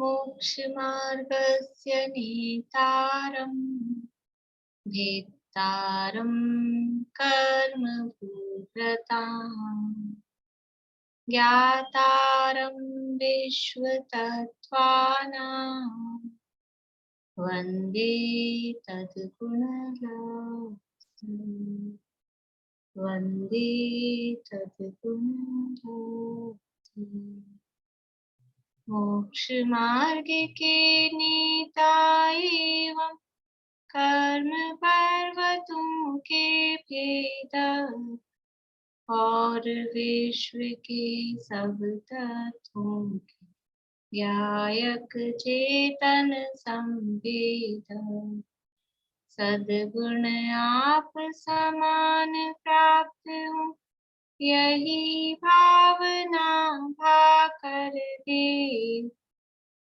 मोक्षमार्गस्य नेतारं भेत्तारं कर्मभूतताम् ज्ञातारं विश्वतत्त्वानां वन्दे तद्गुणराशिम् वन्दे तद्गुणराशिम् मोक्षमार्गे के नेता एवं कर्म पर्वतों के भेद और विश्व के सब तत्वों के ज्ञायक चेतन संवेद सद्गुण आप समान प्राप्त हो यही भावना भा कर दे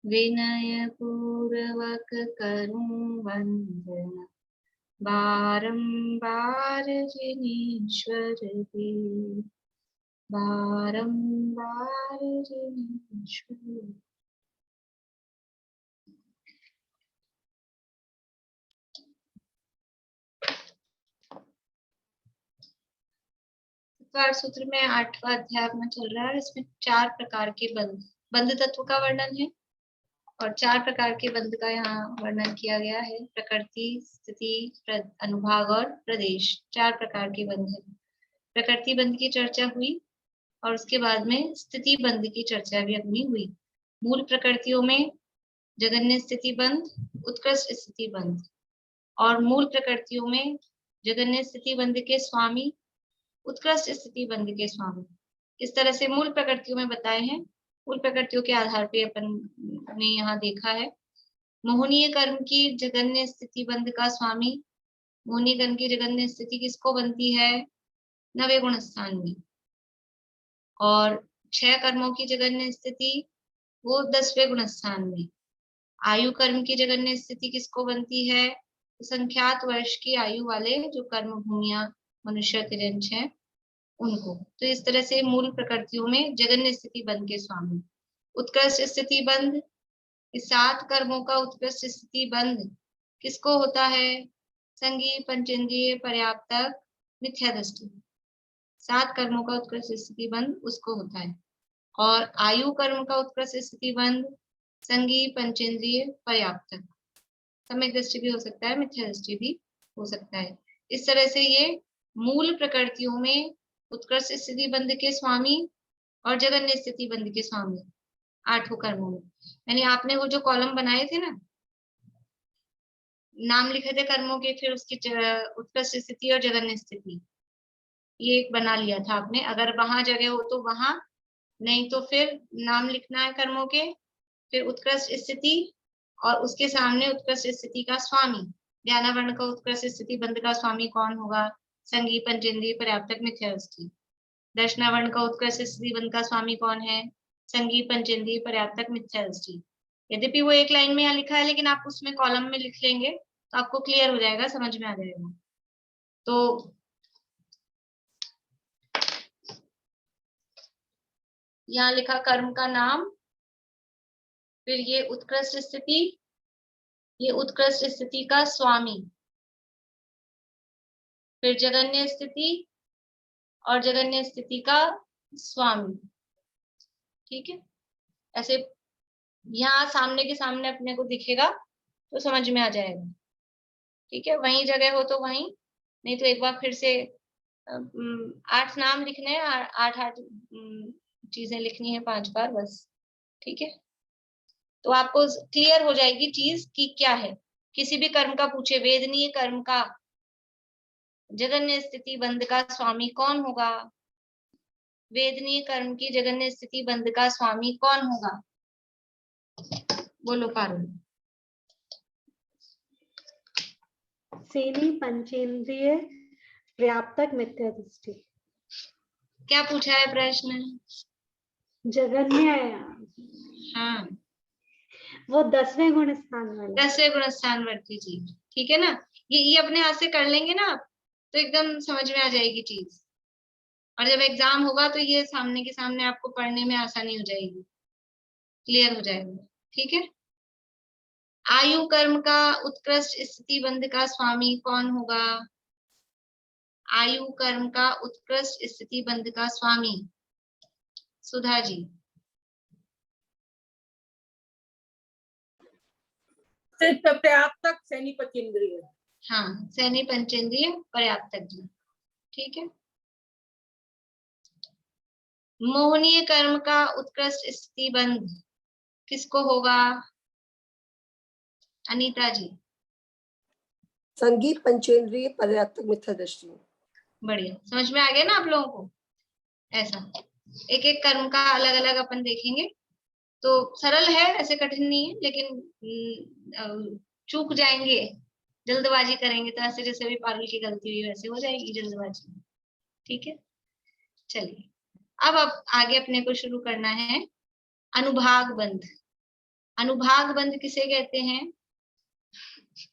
विनय पूर्वक करूं वंदना बारंबार जिनेश्वर देव बारंबार जिनेश्वर। सूत्र में 8वां अध्याय में चल रहा है। इसमें 4 प्रकार के बंध तत्व का वर्णन है और 4 प्रकार के बंध का यहाँ वर्णन किया गया है। प्रकृति, स्थिति, अनुभाग और प्रदेश 4 प्रकार के बंध है। प्रकृति बंध की चर्चा हुई और उसके बाद में स्थिति बंध की चर्चा भी अपनी हुई। मूल प्रकृतियों में जगन्य स्थिति बंध, उत्कृष्ट स्थिति बंध और मूल प्रकृतियों में जगन्य स्थिति बंध के स्वामी, उत्कृष्ट स्थिति बंध के स्वामी। इस तरह से मूल प्रकृतियों में बताए हैं। मूल प्रकृतियों के आधार पे अपन ने यहाँ देखा है। मोहनीय कर्म की जगन्य स्थिति बंध का स्वामी, मोहनीय कर्म की जगन्य स्थिति किसको बनती है? 9वें गुण स्थान में। और 6 कर्मों की जगन्य स्थिति वो 10वें गुण स्थान में। आयु कर्म की जगन्य स्थिति किसको बनती है? संख्यात वर्ष की आयु वाले जो कर्म भूमिया मनुष्य तिरंज है उनको। तो इस तरह से मूल प्रकृतियों में जगन्य स्थिति बंध के स्वामी। उत्कृष्ट स्थिति बंध, 7 कर्मों का उत्कृष्ट स्थिति बंध किसको होता है? संगी, पंचेंद्रिय, पर्याप्तक, मिथ्या दृष्टि। 7 कर्मों का उत्कृष्ट स्थिति बंध उसको होता है। और आयु कर्म का उत्कृष्ट स्थिति बंध संगी, पंचेंद्रिय, पर्याप्तक। सम्यक दृष्टि भी हो सकता है, मिथ्या दृष्टि भी हो सकता है। इस तरह से ये मूल प्रकृतियों में उत्कृष्ट स्थिति बंध के स्वामी और जगन्य स्थिति बंध के स्वामी 8 कर्मों में। यानी आपने वो जो कॉलम बनाए थे ना, नाम लिखे थे कर्मों के, फिर उसकी उत्कृष्ट स्थिति और जगन्य स्थिति, ये एक बना लिया था आपने। अगर वहां जगह हो तो वहां, नहीं तो फिर नाम लिखना है कर्मों के, फिर उत्कृष्ट स्थिति और उसके सामने उत्कृष्ट स्थिति का स्वामी। ज्ञानावर्ण का उत्कृष्ट स्थिति बंध का स्वामी कौन होगा? संगी, पंचेंद्रिय, पर्याप्तक, मिथ्या दृष्टि। दर्शनावर्ण का उत्कृष्ट स्थिति बंध का स्वामी कौन है? संगी, पंचेंद्रिय, पर्याप्तक, मिथ्या दृष्टि। यद्यपि वो एक लाइन में यहाँ लिखा है, लेकिन आप उसमें कॉलम में लिख लेंगे तो आपको क्लियर हो जाएगा, समझ में आ जाएगा। तो यहाँ लिखा कर्म का नाम, फिर ये उत्कृष्ट स्थिति, ये उत्कृष्ट स्थिति का स्वामी, फिर जगन्य स्थिति और जगन्य स्थिति का स्वामी। ठीक है, ऐसे यहाँ सामने के सामने अपने को दिखेगा तो समझ में आ जाएगा। ठीक है, वहीं जगह हो तो वहीं, नहीं तो एक बार फिर से 8 नाम लिखने हैं, 8 चीजें लिखनी है 5 बार बस। ठीक है, तो आपको क्लियर हो जाएगी चीज कि क्या है। किसी भी कर्म का पूछे, वेदनीय कर्म का जगन्य स्थिति बंध का स्वामी कौन होगा? वेदनीय कर्म की जगन्य स्थिति बंध का स्वामी कौन होगा? बोलो पारुल। सेनी, पंचेंद्रिय, पर्याप्तक, मिथ्या दृष्टि। क्या पूछा है प्रश्न? जगन्य। हाँ, वो 10वें गुण स्थान वाले। 10वें गुण स्थान वर्ती जी। ठीक है ना, ये अपने हाथ से कर लेंगे ना आप तो एकदम समझ में आ जाएगी चीज। और जब एग्जाम होगा तो ये सामने के सामने आपको पढ़ने में आसानी हो जाएगी, क्लियर हो जाएगा। ठीक है। आयु कर्म का उत्कृष्ट स्थिति बंध का स्वामी कौन होगा? आयु कर्म का उत्कृष्ट स्थिति बंध का स्वामी, सुधा जी। पर्याप्तक सैनी पंचेंद्रिय। हाँ, सैनी पंचेंद्रिय पर्याप्तक जी, ठीक है। मोहनीय कर्म का उत्कृष्ट स्थिति बंध किसको होगा? अनीता जी। संगीत पंचेंद्रिय पर्याप्तक मिथ्या दृष्टि। बढ़िया, समझ में आ गया ना आप लोगों को? ऐसा एक एक कर्म का अलग अलग अपन देखेंगे, तो सरल है, ऐसे कठिन नहीं है, लेकिन चूक जाएंगे, जल्दबाजी करेंगे तो ऐसे जैसे भी पारुल की गलती हुई वैसे हो जाएगी जल्दबाजी, ठीक है। चलिए अब आगे अपने को शुरू करना है अनुभाग बंध। अनुभाग बंध किसे कहते हैं?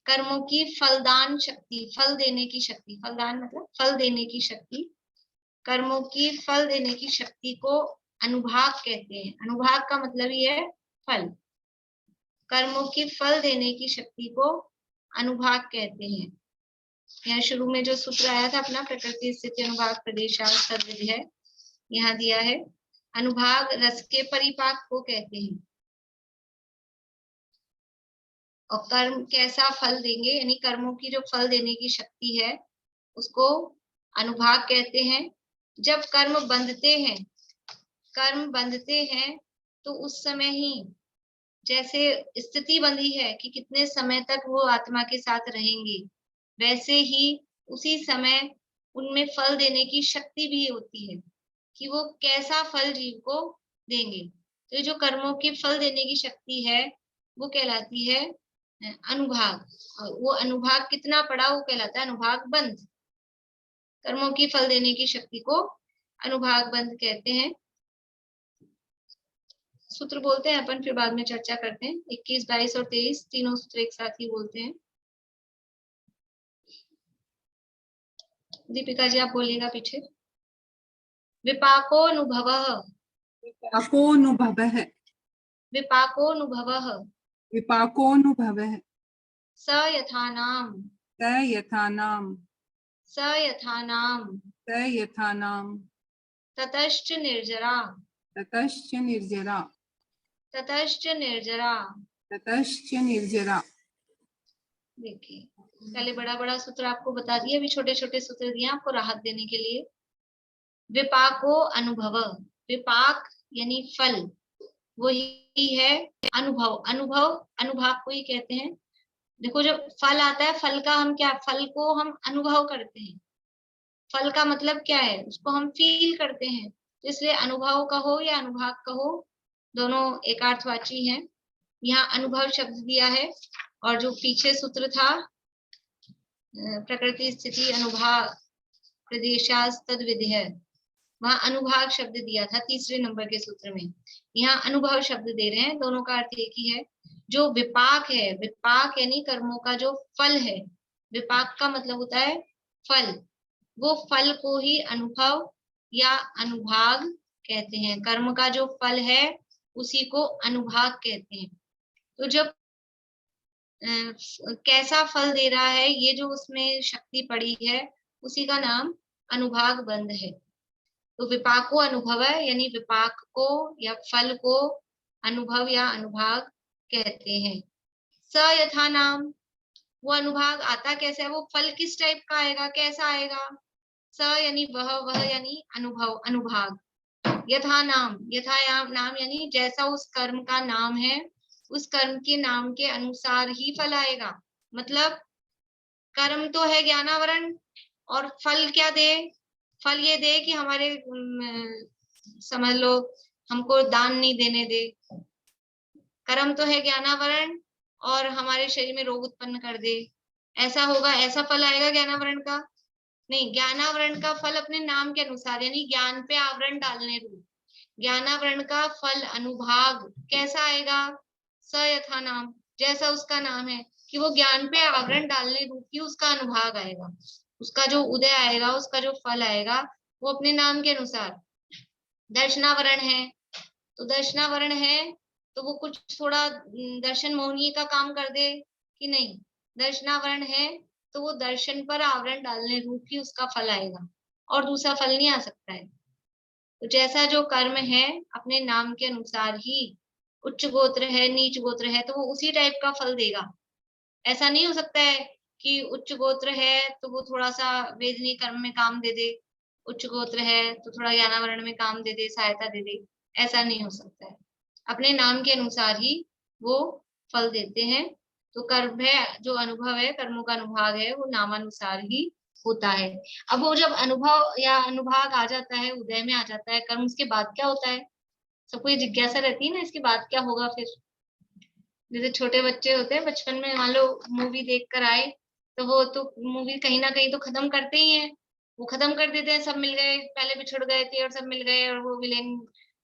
कर्मों की फलदान शक्ति, फल देने की शक्ति, फलदान मतलब फल देने की शक्ति, कर्मों की फल देने की शक्ति को अनुभाग कहते हैं। अनुभाग का मतलब ही है फल। कर्मों की फल देने की शक्ति को अनुभाग कहते हैं। यहाँ शुरू में जो सूत्र आया था अपना, प्रकृति स्थिति अनुभाग प्रदेशांश तद्विधि है, यहाँ दिया है अनुभाग रस के परिपाक को कहते हैं। और कर्म कैसा फल देंगे, यानी कर्मों की जो फल देने की शक्ति है उसको अनुभाग कहते हैं। जब कर्म बंधते हैं, कर्म बंधते हैं तो उस समय ही जैसे स्थिति बंधी है कि कितने समय तक वो आत्मा के साथ रहेंगे, वैसे ही उसी समय उनमें फल देने की शक्ति भी होती है कि वो कैसा फल जीव को देंगे। तो जो कर्मों के फल देने की शक्ति है वो कहलाती है अनुभाग। वो अनुभाग कितना पड़ा वो कहलाता है अनुभाग बंध। कर्मों की फल देने की शक्ति को अनुभाग बंध कहते हैं। सूत्र बोलते हैं अपन, फिर बाद में चर्चा करते हैं। 21, 22 और 23 तीनों सूत्र एक साथ ही बोलते हैं। दीपिका जी आप बोलिएगा पीछे। विपाकोऽनुभवः, विपाकोऽनुभवः, विपाकोऽनुभवः, विपाकोऽनुभवः, स यथानाम, स यथानाम, स यथानाम, स यथानाम, ततश्च निर्जरा, ततश्च निर्जरा, ततश्च निर्जरा। ततश्च निर्जरा। देखिए पहले बड़ा बड़ा सूत्र आपको बता दिया, अभी छोटे छोटे सूत्र दिए आपको राहत देने के लिए। विपाको अनुभव, विपाक यानी फल, वही है अनुभव। अनुभव अनुभाग को ही कहते हैं। देखो जब फल आता है, फल का हम क्या, फल को हम अनुभव करते हैं। फल का मतलब क्या है, उसको हम फील करते हैं। तो इसलिए अनुभव कहो या अनुभाग कहो, दोनों एकार्थवाची हैं। यहाँ अनुभव शब्द दिया है, और जो पीछे सूत्र था प्रकृति स्थिति अनुभाग प्रदेशास तद्विधि है, वहां अनुभाग शब्द दिया था तीसरे नंबर के सूत्र में। यहाँ अनुभव शब्द दे रहे हैं, दोनों का अर्थ एक ही है। जो विपाक है, विपाक यानी कर्मों का जो फल है, विपाक का मतलब होता है फल, वो फल को ही अनुभव या अनुभाग कहते हैं। कर्म का जो फल है उसी को अनुभाग कहते हैं। तो जब कैसा फल दे रहा है, ये जो उसमें शक्ति पड़ी है, उसी का नाम अनुभाग बंध है। तो विपाको अनुभव है, यानी विपाक को या फल को अनुभव या अनुभाग कहते हैं। स यथा नाम, वो अनुभाग आता कैसे है, वो फल किस टाइप का आएगा, कैसा आएगा। स यानी वह यानी अनुभव, अनुभाग। यथा नाम, यथा नाम यानी जैसा उस कर्म का नाम है, उस कर्म के नाम के अनुसार ही फल आएगा। मतलब कर्म तो है ज्ञानावरण, और फल क्या दे, फल ये दे कि हमारे समझ लो हमको दान नहीं देने दे। कर्म तो है ज्ञानावरण और हमारे शरीर में रोग उत्पन्न कर दे, ऐसा होगा, ऐसा फल आएगा ज्ञानावरण का? नहीं, ज्ञानावरण का फल अपने नाम के अनुसार, यानी ज्ञान पे आवरण डालने रूप। ज्ञानावरण का फल अनुभाग कैसा आएगा, स यथा नाम, जैसा उसका नाम है कि वो ज्ञान पे आवरण डालने रूप ही उसका अनुभाग आएगा। उसका जो उदय आएगा, उसका जो फल आएगा वो अपने नाम के अनुसार। दर्शनावरण है तो दर्शनावरण है तो वो कुछ थोड़ा दर्शन मोहनीय का काम कर दे कि नहीं? दर्शनावरण है तो वो दर्शन पर आवरण डालने रूप ही उसका फल आएगा, और दूसरा फल नहीं आ सकता है। तो जैसा जो कर्म है अपने नाम के अनुसार ही, उच्च गोत्र है नीच गोत्र है तो वो उसी टाइप का फल देगा। ऐसा नहीं हो सकता है कि उच्च गोत्र है तो वो थोड़ा सा वेदनीय कर्म में काम दे दे, उच्च गोत्र है तो थोड़ा ज्ञानावरण में काम दे दे, सहायता दे दे। ऐसा नहीं हो सकता है, अपने नाम के अनुसार ही वो फल देते हैं। तो कर्म है, जो अनुभव है, कर्मों का अनुभाग है, वो नामानुसार ही होता है। अब वो जब अनुभव या अनुभाग आ जाता है, उदय में आ जाता है कर्म, उसके बाद क्या होता है? सबको ये जिज्ञासा रहती है ना, इसके बाद क्या होगा फिर? जैसे छोटे बच्चे होते हैं, बचपन में मान लो मूवी देख कर आए, तो वो तो मूवी कहीं ना कहीं तो खत्म करते ही हैं। वो खत्म कर देते हैं, सब मिल गए, पहले बिछुड़ गए थे और सब मिल गए, और वो विलेन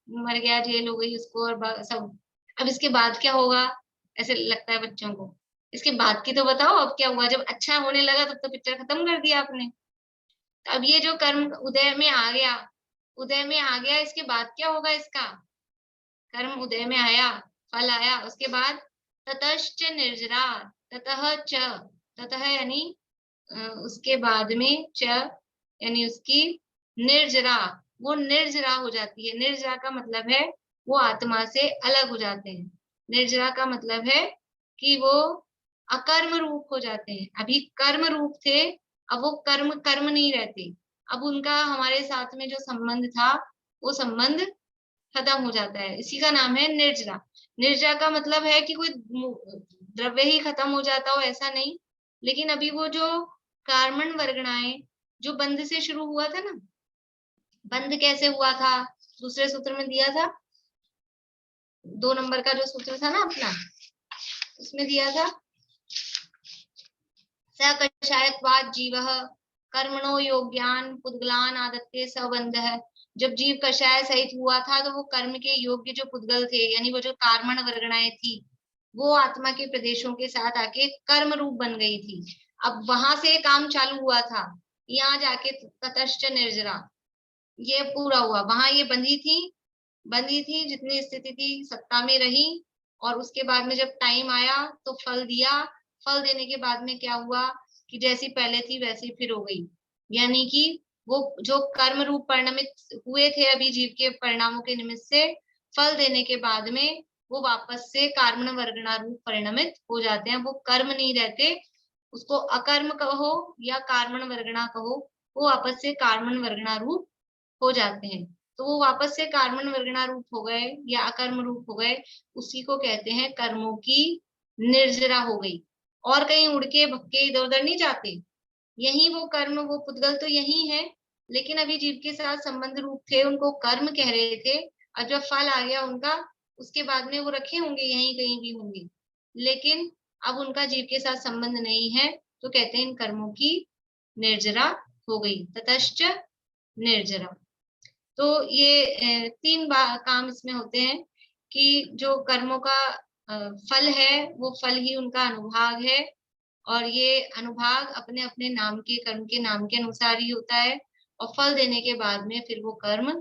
मर गया, जेल हो गई उसको, और सब। अब इसके बाद क्या होगा, ऐसे लगता है बच्चों को। इसके बाद की तो बताओ, अब क्या हुआ? जब अच्छा होने लगा तब तो पिक्चर खत्म कर दिया आपने। तो अब ये जो कर्म उदय में आ गया, उदय में आ गया, इसके बाद क्या होगा इसका? कर्म उदय में आया, फल आया, उसके बाद ततश्च निर्जरा, ततः च, ततः यानी उसके बाद में, च यानी उसकी, निर्जरा, वो निर्जरा हो जाती है। निर्जरा का मतलब है वो आत्मा से अलग हो जाते हैं। निर्जरा का मतलब है कि वो अकर्म रूप हो जाते हैं। अभी कर्म रूप थे, अब वो कर्म कर्म नहीं रहते। अब उनका हमारे साथ में जो संबंध था, वो संबंध खत्म हो जाता है। इसी का नाम है निर्जरा। निर्जरा का मतलब है कि कोई द्रव्य ही खत्म हो जाता हो, ऐसा नहीं। लेकिन अभी वो जो कार्मण वर्गणाएं, जो बंध से शुरू हुआ था ना, बंध कैसे हुआ था? दूसरे सूत्र में दिया था, 2 नंबर का जो सूत्र था ना अपना, उसमें दिया था, सकषायत्वाद जीवः कर्मणो योग्यान पुद्गलान आदत्ते सबंध है। जब जीव कषाय सहित हुआ था तो वो कर्म के योग्य जो पुद्गल थे, यानी वो जो कार्मण वर्गणाएं थी, वो आत्मा के प्रदेशों के साथ आके कर्म रूप बन गई थी। अब वहां से काम चालू हुआ था, यहाँ जाके ततश्च निर्जरा, ये पूरा हुआ। वहां ये बंधी थी, जितनी स्थिति थी सत्ता में रही, और उसके बाद में जब टाइम आया तो फल दिया। फल देने के बाद में क्या हुआ कि जैसी पहले थी वैसी फिर हो गई। यानी कि वो जो कर्म रूप परिणमित हुए थे अभी जीव के परिणामों के निमित्त से, फल देने के बाद में वो वापस से कार्मण वर्गणा रूप परिणमित हो जाते हैं। वो कर्म नहीं रहते, उसको अकर्म कहो या कार्मण वर्गणा कहो, वो वापस से कार्मण वर्गणा रूप हो जाते हैं। तो वो वापस से कार्मण वर्गणा रूप हो गए या अकर्म रूप हो गए, उसी को कहते हैं कर्मों की निर्जरा हो गई। और कहीं उड़ के भक्के इधर उधर नहीं जाते, यही वो कर्म, वो पुद्गल तो यही है, लेकिन अभी जीव के साथ संबंध रूप थे, उनको कर्म कह रहे थे। और जब फल आ गया उनका, उसके बाद में वो रखे होंगे, यहीं कहीं भी होंगे, लेकिन अब उनका जीव के साथ संबंध नहीं है, तो कहते हैं इन कर्मों की निर्जरा हो गई, ततश्च निर्जरा। तो ये 3 काम इसमें होते हैं कि जो कर्मों का फल है, वो फल ही उनका अनुभाग है, और ये अनुभाग अपने अपने नाम के, कर्म के नाम के अनुसार ही होता है। और फल देने के बाद में फिर वो कर्म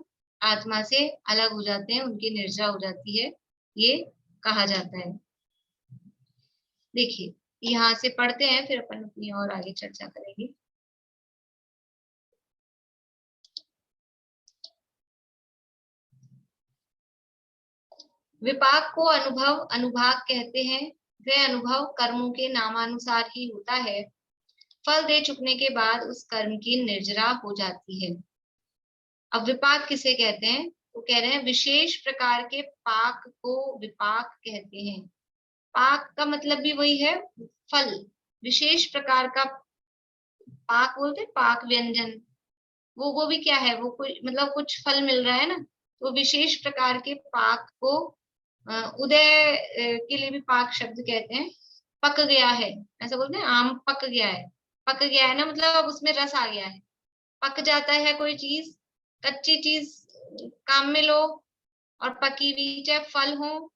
आत्मा से अलग हो जाते हैं, उनकी निर्जरा हो जाती है, ये कहा जाता है। देखिए, यहाँ से पढ़ते हैं, फिर अपन अपनी और आगे चर्चा करेंगे। विपाक को अनुभव अनुभाग कहते हैं। वह अनुभव कर्मों के नामानुसार ही होता है। फल दे चुकने के बाद उस कर्म की निर्जरा हो जाती है। अब विपाक किसे कहते हैं? तो कह रहे हैं विशेष प्रकार के पाक को विपाक कहते हैं। पाक का मतलब भी वही है, फल। विशेष प्रकार का पाक बोलते, पाक व्यंजन, वो भी क्या है, वो कोई मतलब कुछ फल मिल रहा है ना, तो विशेष प्रकार के पाक को उदय के लिए भी पाक शब्द कहते हैं। पक गया है, ऐसा बोलते हैं, आम पक गया है। पक गया है ना मतलब अब उसमें रस आ गया है। पक जाता है कोई चीज, कच्ची चीज काम में लो, और पकी हुई, चाहे फल हो,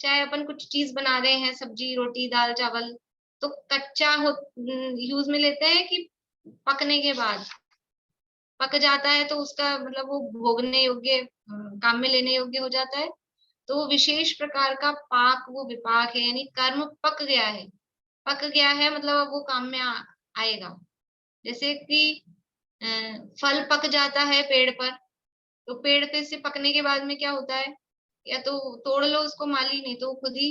चाहे अपन कुछ चीज बना रहे हैं, सब्जी रोटी दाल चावल, तो कच्चा हो यूज में लेते हैं कि पकने के बाद पक जाता है, तो उसका मतलब वो भोगने योग्य, काम में लेने योग्य हो जाता है। तो विशेष प्रकार का पाक वो विपाक है, यानी कर्म पक गया है। पक गया है मतलब अब वो काम में आएगा। जैसे कि फल पक जाता है पेड़ पर, तो पेड़ पे से पकने के बाद में क्या होता है, या तो तोड़ लो उसको माली, नहीं तो खुद ही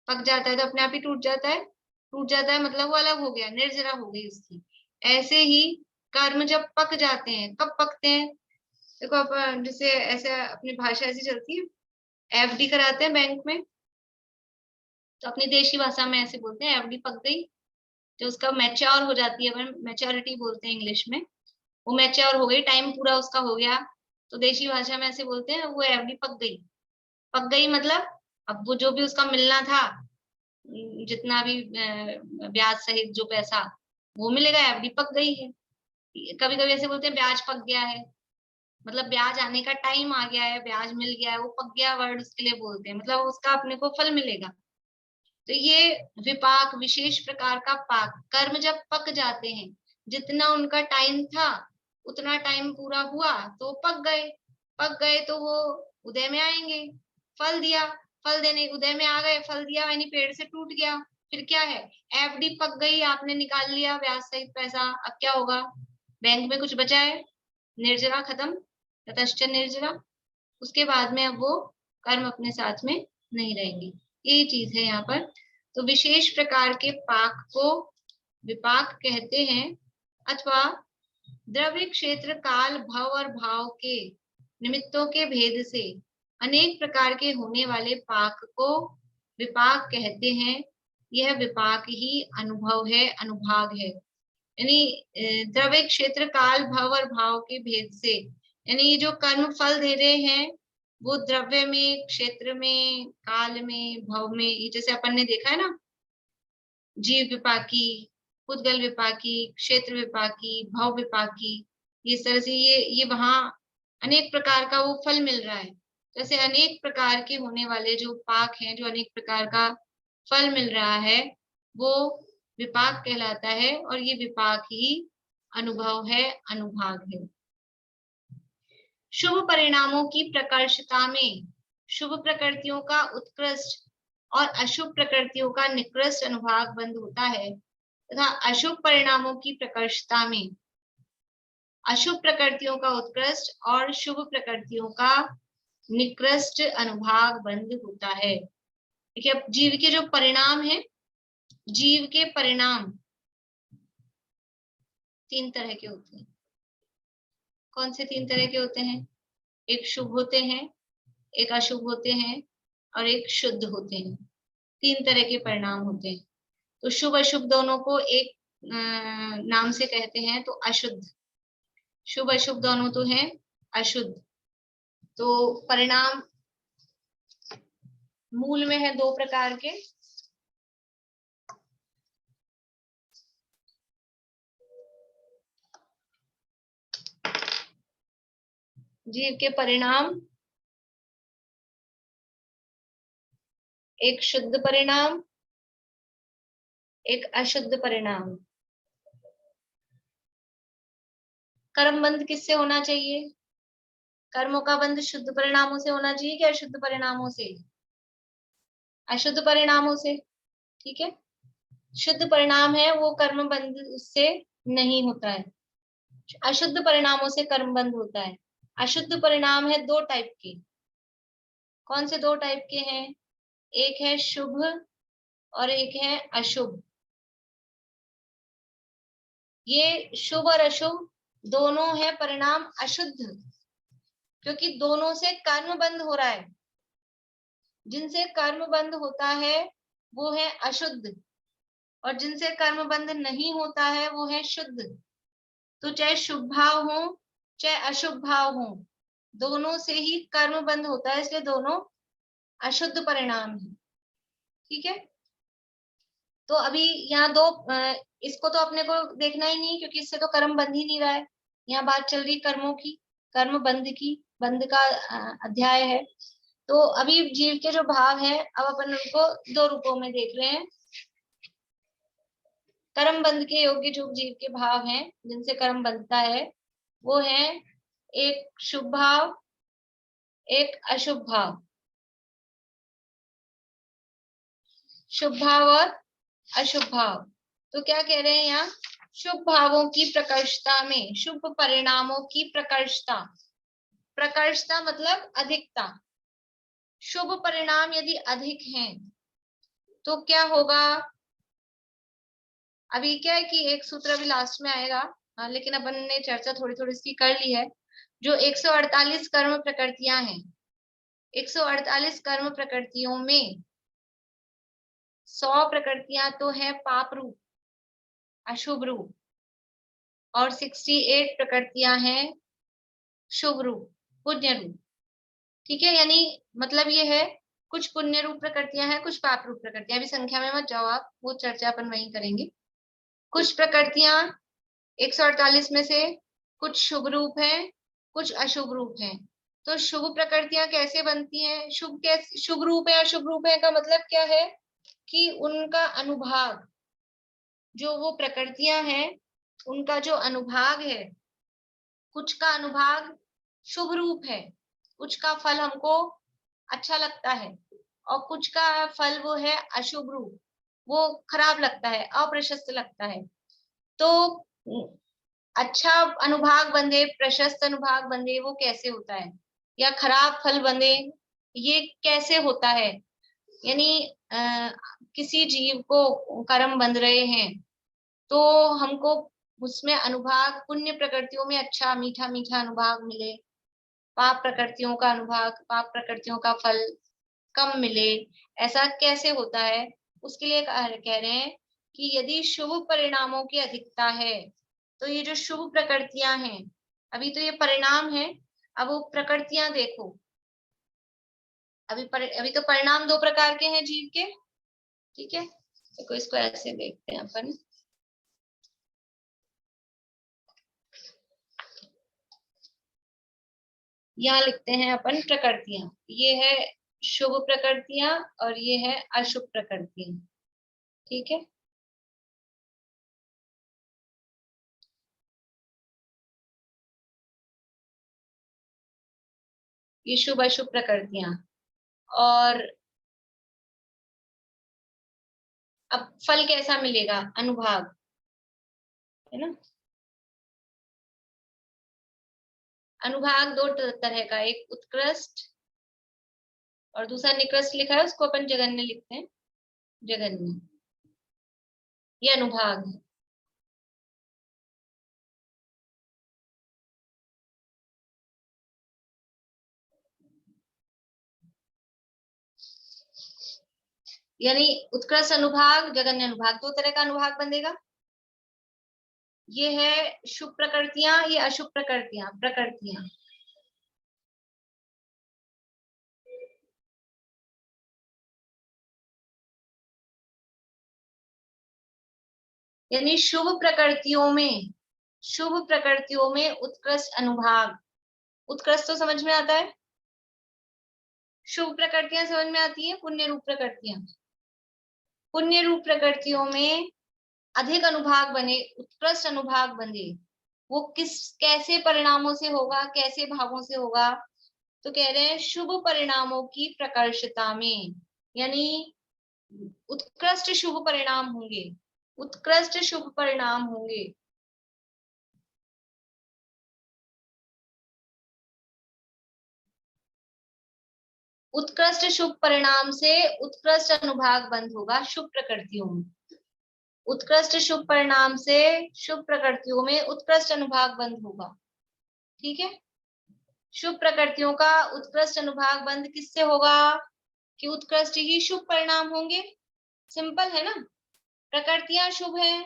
पक जाता है, तो अपने आप ही टूट जाता है। टूट जाता है मतलब वो अलग हो गया, निर्जरा हो गई उसकी। ऐसे ही कर्म जब पक जाते हैं, कब पकते हैं, देखो अपन जैसे ऐसे अपनी भाषा ऐसी चलती है, एफडी कराते हैं बैंक में, तो अपनी देशी भाषा में ऐसे बोलते हैं एफडी पक गई। जो उसका मैच्योर हो जाती है, अपन मैच्योरिटी बोलते हैं इंग्लिश में, वो मैच्योर हो गई, टाइम पूरा उसका हो गया, तो देशी भाषा में ऐसे बोलते हैं वो एफडी पक गई। पक गई मतलब अब वो जो भी उसका मिलना था, जितना भी ब्याज सहित जो पैसा, वो मिलेगा, एफडी पक गई है। कभी कभी ऐसे बोलते हैं ब्याज पक गया है, मतलब ब्याज आने का टाइम आ गया है, ब्याज मिल गया है, वो पक गया वर्ड उसके लिए बोलते हैं, मतलब उसका अपने को फल मिलेगा। तो ये विपाक, विशेष प्रकार का पाक, कर्म जब पक जाते हैं, जितना उनका टाइम था उतना टाइम पूरा हुआ तो पक गए। पक गए तो वो उदय में आएंगे, फल दिया, फल देने उदय में आ गए, फल दिया यानी पेड़ से टूट गया। फिर क्या है, एफडी पक गई, आपने निकाल लिया ब्याज सहित पैसा, अब क्या होगा, बैंक में कुछ बचा है, निर्जरा खत्म, ततश्च निर्जरा। उसके बाद में अब वो कर्म अपने साथ में नहीं रहेंगे। यही चीज है यहाँ पर। तो विशेष प्रकार के पाक को विपाक कहते हैं, अथवा द्रव्य क्षेत्र काल भव और भाव के निमित्तों के भेद से अनेक प्रकार के होने वाले पाक को विपाक कहते हैं। यह विपाक ही अनुभव है, अनुभाग है। यानी द्रव्य क्षेत्र काल भव और भाव के भेद से, यानी जो कर्म फल दे रहे हैं वो द्रव्य में, क्षेत्र में, काल में, भव में, जैसे अपन ने देखा है ना, जीव विपाकी, पुद्गल विपाकी, क्षेत्र विपाकी, भव विपाकी, इस तरह से ये वहां अनेक प्रकार का वो फल मिल रहा है। जैसे अनेक प्रकार के होने वाले जो पाक हैं, जो अनेक प्रकार का फल मिल रहा है, वो विपाक कहलाता है, और ये विपाक ही अनुभव है, अनुभाग है। शुभ परिणामों की प्रकर्षता में शुभ प्रकृतियों का उत्कृष्ट और अशुभ प्रकृतियों का निकृष्ट अनुभाग बंद होता है, तथा अशुभ परिणामों की प्रकर्षता में अशुभ प्रकृतियों का उत्कृष्ट और शुभ प्रकृतियों का निकृष्ट अनुभाग बंद होता है। देखिए, अब जीव के जो परिणाम है, जीव के परिणाम 3 तरह के होते हैं। कौन से 3 तरह के होते हैं? एक शुभ होते हैं, एक अशुभ होते हैं, और एक शुद्ध होते हैं। 3 तरह के परिणाम होते हैं। तो शुभ अशुभ दोनों को एक नाम से कहते हैं, तो अशुद्ध। शुभ अशुभ दोनों तो हैं अशुद्ध। तो परिणाम मूल में है 2 प्रकार के। जीव के परिणाम, एक शुद्ध परिणाम, एक अशुद्ध परिणाम। कर्म बंध किससे होना चाहिए? कर्मों का बंध शुद्ध परिणामों से होना चाहिए कि अशुद्ध परिणामों से? अशुद्ध परिणामों से। ठीक है, शुद्ध परिणाम है वो कर्म बंध उससे नहीं होता है, अशुद्ध परिणामों से कर्म बंध होता है। अशुद्ध परिणाम है 2 टाइप के। कौन से 2 टाइप के हैं? एक है शुभ और एक है अशुभ। ये शुभ और अशुभ दोनों है परिणाम अशुद्ध, क्योंकि दोनों से कर्म बंध हो रहा है। जिनसे कर्म बंध होता है वो है अशुद्ध, और जिनसे कर्म बंध नहीं होता है वो है शुद्ध। तो चाहे शुभ भाव हो चाहे अशुभ भाव हो, दोनों से ही कर्म बंध होता है, इसलिए दोनों अशुद्ध परिणाम है। ठीक है, तो अभी यहाँ 2 इसको तो अपने को देखना ही नहीं, क्योंकि इससे तो कर्म बंध ही नहीं रहा है। यहाँ बात चल रही कर्मों की, कर्म बंध की, बंध का अध्याय है। तो अभी जीव के जो भाव है, अब अपन उनको 2 रूपों में देख रहे हैं। कर्म बंध के योग्य जो जीव के भाव हैं, जिनसे कर्म बंधता है, वो है एक शुभ भाव, एक अशुभ भाव। शुभ भाव और अशुभ भाव। तो क्या कह रहे हैं यहाँ, शुभ भावों की प्रकर्षता में शुभ परिणामों की प्रकर्षता, प्रकर्षता मतलब अधिकता, शुभ परिणाम यदि अधिक हैं तो क्या होगा। अभी क्या है कि एक सूत्र अभी लास्ट में आएगा, लेकिन अपन ने चर्चा थोड़ी थोड़ी इसकी कर ली है। जो 148 कर्म प्रकृतियां हैं, 148 कर्म प्रकृतियों में 100 प्रकृतियां तो है पाप रूप, अशुभ रूप, और 68 प्रकृतियां हैं शुभ रूप, पुण्य रूप। ठीक है, यानी मतलब ये है कुछ पुण्य रूप प्रकृतियां हैं, कुछ पाप रूप प्रकृतियां। अभी संख्या में मत जाओ आप, वो चर्चा अपन वहीं करेंगे। कुछ प्रकृतियां 148 में से कुछ शुभ रूप हैं, कुछ अशुभ रूप हैं। तो शुभ प्रकृतियां कैसे बनती हैं, शुभ कैसे, शुभ रूप है अशुभ रूप है का मतलब क्या है कि उनका अनुभाग, जो वो प्रकृतियां हैं उनका जो अनुभाग है, कुछ का अनुभाग शुभ रूप है, कुछ का फल हमको अच्छा लगता है, और कुछ का फल वो है अशुभ रूप, वो खराब लगता है, अप्रशस्त लगता है। तो अच्छा अनुभाग बंधे, प्रशस्त अनुभाग बंधे, वो कैसे होता है, या खराब फल बंधे, ये कैसे होता है। यानी किसी जीव को कर्म बंध रहे हैं तो हमको उसमें अनुभाग पुण्य प्रकृतियों में अच्छा मीठा मीठा अनुभाग मिले, पाप प्रकृतियों का अनुभाग, पाप प्रकृतियों का फल कम मिले, ऐसा कैसे होता है। उसके लिए कह रहे हैं कि यदि शुभ परिणामों की अधिकता है, तो ये जो शुभ प्रकृतियां हैं, अभी तो ये परिणाम है, अब वो प्रकृतियां देखो, अभी तो परिणाम दो प्रकार के हैं जीव के। ठीक है, देखो इसको ऐसे देखते हैं अपन, यहाँ लिखते हैं अपन प्रकृतियां, ये है शुभ प्रकृतियां और ये है अशुभ प्रकृतियां। ठीक है, ये शुभ अशुभ प्रकृतियां। और अब फल कैसा मिलेगा, अनुभाग, है ना। अनुभाग दो तरह का, एक उत्कृष्ट और दूसरा निकृष्ट लिखा है, उसको अपन जघन्य लिखते हैं, जघन्य, ये अनुभाग है। यानी उत्कृष्ट अनुभाग, जघन्य अनुभाग, दो तरह का अनुभाग बनेगा। ये है शुभ प्रकृतियां, ये अशुभ प्रकृतियां, प्रकृतियां। यानी शुभ प्रकृतियों में, शुभ प्रकृतियों में उत्कृष्ट अनुभाग, उत्कृष्ट तो समझ में आता है, शुभ प्रकृतियां समझ में आती है, पुण्य रूप प्रकृतियां, पुण्य रूप प्रकृतियों में अधिक अनुभाग बने, उत्कृष्ट अनुभाग बने, वो किस कैसे परिणामों से होगा, कैसे भावों से होगा। तो कह रहे हैं शुभ परिणामों की प्रकर्षता में, यानी उत्कृष्ट शुभ परिणाम होंगे, उत्कृष्ट शुभ परिणाम होंगे। उत्कृष्ट शुभ परिणाम से उत्कृष्ट अनुभाग बंध होगा शुभ प्रकृतियों में, उत्कृष्ट शुभ परिणाम से शुभ प्रकृतियों में उत्कृष्ट अनुभाग बंध होगा। ठीक है, शुभ प्रकृतियों का उत्कृष्ट अनुभाग बंध किससे होगा, कि उत्कृष्ट ही शुभ परिणाम होंगे। सिंपल है ना, प्रकृतियां शुभ हैं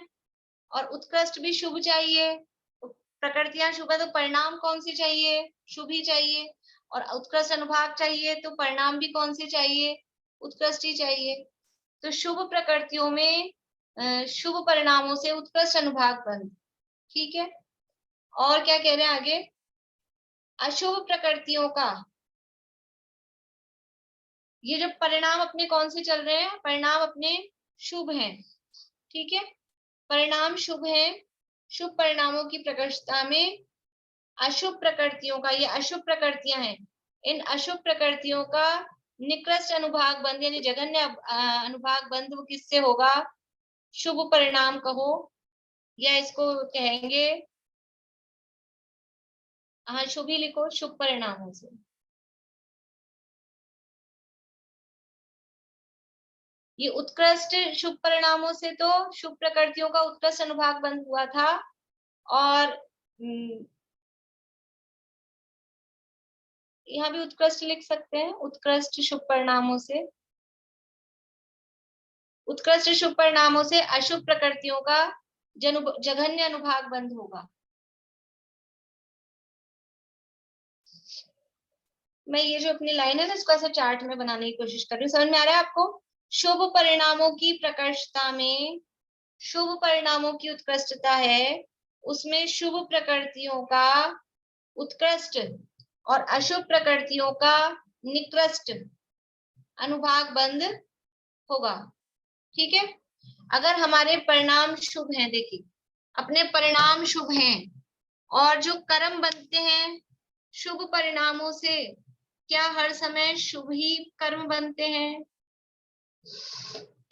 और उत्कृष्ट भी शुभ चाहिए, तो प्रकृतियां शुभ है तो परिणाम कौन से चाहिए, शुभ ही चाहिए, और उत्कृष्ट अनुभाग चाहिए तो परिणाम भी कौन से चाहिए, उत्कृष्ट ही चाहिए। तो शुभ प्रकृतियों में शुभ परिणामों से उत्कृष्ट अनुभाग बंध। ठीक है, और क्या कह रहे हैं आगे, अशुभ प्रकृतियों का, ये जो परिणाम अपने कौन से चल रहे हैं, परिणाम अपने शुभ हैं। ठीक है, परिणाम शुभ हैं, शुभ परिणामों की प्रकर्षता में अशुभ प्रकृतियों का, ये अशुभ प्रकृतियां हैं, इन अशुभ प्रकृतियों का निकृष्ट अनुभाग बंध यानी जघन्य अनुभाग बंध वो किससे होगा? शुभ परिणाम कहो या इसको कहेंगे, हाँ शुभ ही लिखो, शुभ परिणामों से। ये उत्कृष्ट शुभ परिणामों से तो शुभ प्रकृतियों का उत्कृष्ट अनुभाग बंद हुआ था, और यहाँ भी उत्कृष्ट लिख सकते हैं, उत्कृष्ट शुभ परिणामों से। उत्कृष्ट शुभ परिणामों से अशुभ प्रकृतियों का जघन्य अनुभाग बंद होगा। मैं ये जो अपनी लाइन है ना इसको ऐसे चार्ट में बनाने की कोशिश कर रही हूँ, समझ में आ रहा है आपको? शुभ परिणामों की प्रकृष्टता में शुभ परिणामों की उत्कृष्टता है, उसमें शुभ प्रकृतियों का उत्कृष्ट और अशुभ प्रकृतियों का निकृष्ट अनुभाग बंद होगा। ठीक है, अगर हमारे परिणाम शुभ हैं, देखिए अपने परिणाम शुभ हैं और जो कर्म बनते हैं शुभ परिणामों से, क्या हर समय शुभ ही कर्म बनते हैं?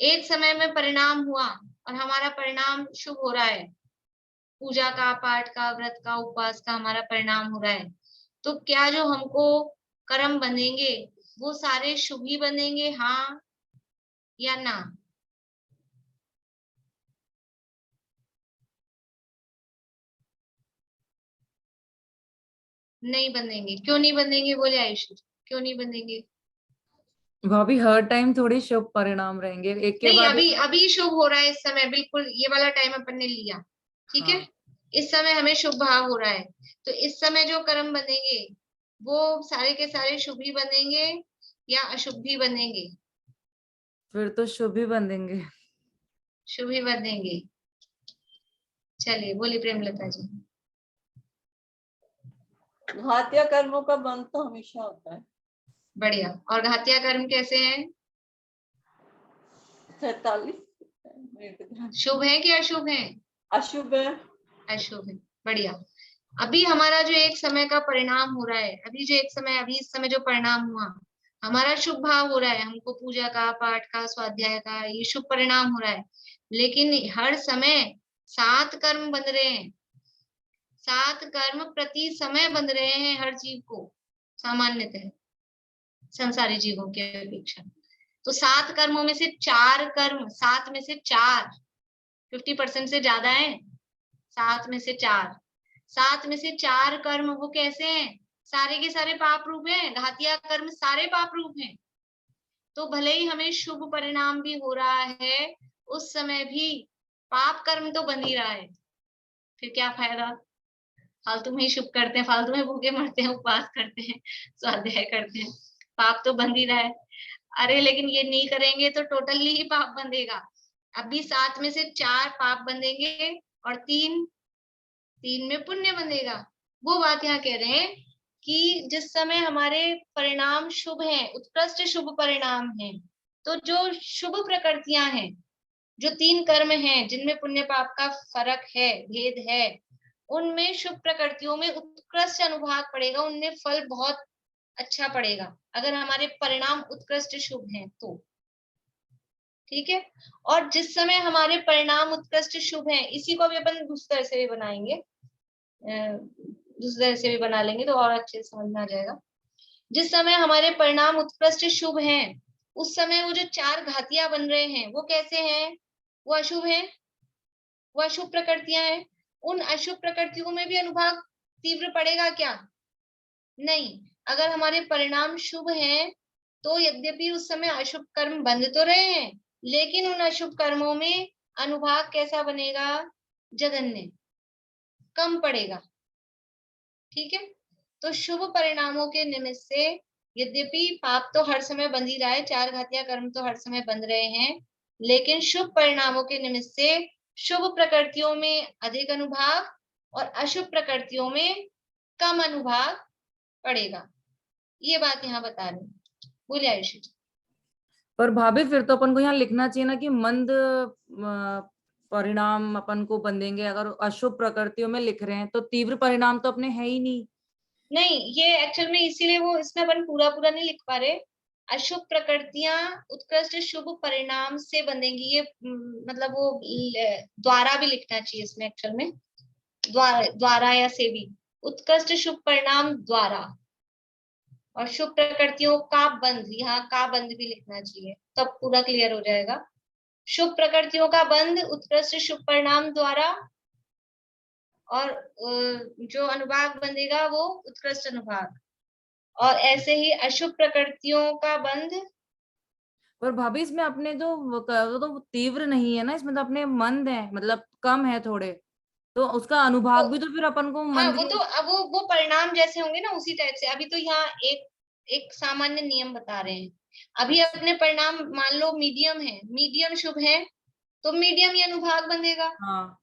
एक समय में परिणाम हुआ और हमारा परिणाम शुभ हो रहा है, पूजा का, पाठ का, व्रत का, उपवास का हमारा परिणाम हो रहा है, तो क्या जो हमको कर्म बनेंगे वो सारे शुभ ही बनेंगे, हाँ या ना? नहीं बनेंगे। क्यों नहीं बनेंगे? बोले आयुषी, क्यों नहीं बनेंगे? भाभी हर टाइम थोड़ी शुभ परिणाम रहेंगे, एक के नहीं, बाद अभी अभी शुभ हो रहा है इस समय, बिल्कुल ये वाला टाइम अपन ने लिया, ठीक है। हाँ। इस समय हमें शुभ भाव हो रहा है, तो इस समय जो कर्म बनेंगे वो सारे के सारे शुभ ही बनेंगे या अशुभ भी बनेंगे? फिर तो शुभ ही बनेंगे। शुभ ही बनेंगे। चलिए बोलिए प्रेमलता जी। घातिया कर्मों का बंध तो हमेशा होता है। बढ़िया। और घातिया कर्म कैसे हैं? 47 शुभ है कि अशुभ है? अशुभ है। अशुभ है। बढ़िया। अभी हमारा जो एक समय का परिणाम हो रहा है, अभी जो एक समय, अभी इस समय जो परिणाम हुआ, हमारा शुभ भाव हो रहा है, हमको पूजा का, पाठ का, स्वाध्याय का ये शुभ परिणाम हो रहा है, लेकिन हर समय 7 कर्म बन रहे हैं, 7 कर्म प्रति समय बन रहे हैं हर जीव को, सामान्यतः संसारी जीवों की अपेक्षा। तो 7 कर्मों में से 4 कर्म, 7 में से 4, 50% से ज्यादा है, 7 में से 4, 7 में से 4 कर्म वो कैसे हैं? सारे के सारे पाप रूप हैं, घातिया कर्म सारे पाप रूप हैं। तो भले ही हमें शुभ परिणाम भी हो रहा है, उस समय भी पाप कर्म तो बन ही रहा है, फिर क्या फायदा? फालतू में ही शुभ करते हैं, फालतू में भूखे मरते हैं, उपवास करते हैं, स्वाध्याय करते हैं, पाप तो बन ही रहा है। अरे लेकिन ये नहीं करेंगे तो टोटली ही पाप बंधेगा। अभी 7 में से 4 पाप बंधेंगे और 3 में पुण्य बंधेगा। वो बात यहाँ कह रहे हैं कि जिस समय हमारे परिणाम शुभ हैं, उत्कृष्ट शुभ परिणाम हैं, तो जो शुभ प्रकृतियां हैं, जो 3 कर्म हैं जिनमें पुण्य पाप का फर्क है, भेद है, उनमें शुभ प्रकृतियों में उत्कृष्ट अनुभाग पड़ेगा, उनमें फल बहुत अच्छा पड़ेगा अगर हमारे परिणाम उत्कृष्ट शुभ हैं तो। ठीक है। और जिस समय हमारे परिणाम उत्कृष्ट शुभ हैं, इसी को भी अपन दूसरे तरह से भी बनाएंगे, दूसरे तरह से भी बना लेंगे तो और अच्छे से समझ में आ जाएगा। जिस समय हमारे परिणाम उत्कृष्ट शुभ हैं, उस समय वो जो 4 घातियां बन रहे हैं वो कैसे हैं? वो अशुभ हैं, वो अशुभ प्रकृतियां हैं। उन अशुभ प्रकृतियों में भी अनुभाग तीव्र पड़ेगा क्या? नहीं। अगर हमारे परिणाम शुभ हैं तो यद्यपि उस समय अशुभ कर्म बंद तो रहे हैं, लेकिन उन अशुभ कर्मों में अनुभाग कैसा बनेगा? जघन्य, कम पड़ेगा। ठीक है। तो शुभ परिणामों के निमित्त से यद्यपि पाप तो हर समय बंद ही रहा है, 4 घातिया कर्म तो हर समय बंद रहे हैं, लेकिन शुभ परिणामों के निमित्त से शुभ प्रकृतियों में अधिक अनुभाग और अशुभ प्रकृतियों में कम अनुभाग पड़ेगा। ये बात यहाँ बता रहे हैं। बोलिए आयुषी। पर भाभी फिर तो अपन को यहाँ लिखना चाहिए ना कि मंद परिणाम अपन को बंधेंगे। अगर अशुभ प्रकृतियों में लिख रहे हैं तो तीव्र परिणाम तो अपने है ही नहीं। नहीं, ये एक्चुअल में इसीलिए वो इसमें अपन पूरा पूरा नहीं लिख पा रहे, अशुभ प्रकृतियां उत्कृष्ट शुभ परिणाम से बंधेंगी। ये मतलब वो द्वारा भी लिखना चाहिए इसमें एक्चुअल में, द्वारा या से भी। उत्कृष्ट शुभ परिणाम द्वारा, और शुभ प्रकृतियों का बंध, यहाँ का बंध भी लिखना चाहिए, तब पूरा क्लियर हो जाएगा। शुभ प्रकृतियों का बंध उत्कृष्ट शुभ परिणाम द्वारा, और जो अनुभाग बंधेगा वो उत्कृष्ट अनुभाग, और ऐसे ही अशुभ प्रकृतियों का बंध। पर भाभी इसमें अपने जो वो तो तीव्र नहीं है ना, इसमें तो अपने मंद है, मतलब कम है थोड़े, तो उसका अनुभाग भी तो फिर अपन को हाँ, मंद वो तो अब वो परिणाम जैसे होंगे ना उसी टाइप से। अभी तो यहाँ एक सामान्य नियम बता रहे हैं। अभी अच्छा। अपने परिणाम मान लो मीडियम है, मीडियम शुभ है तो मीडियम ही अनुभाग बंधेगा। हाँ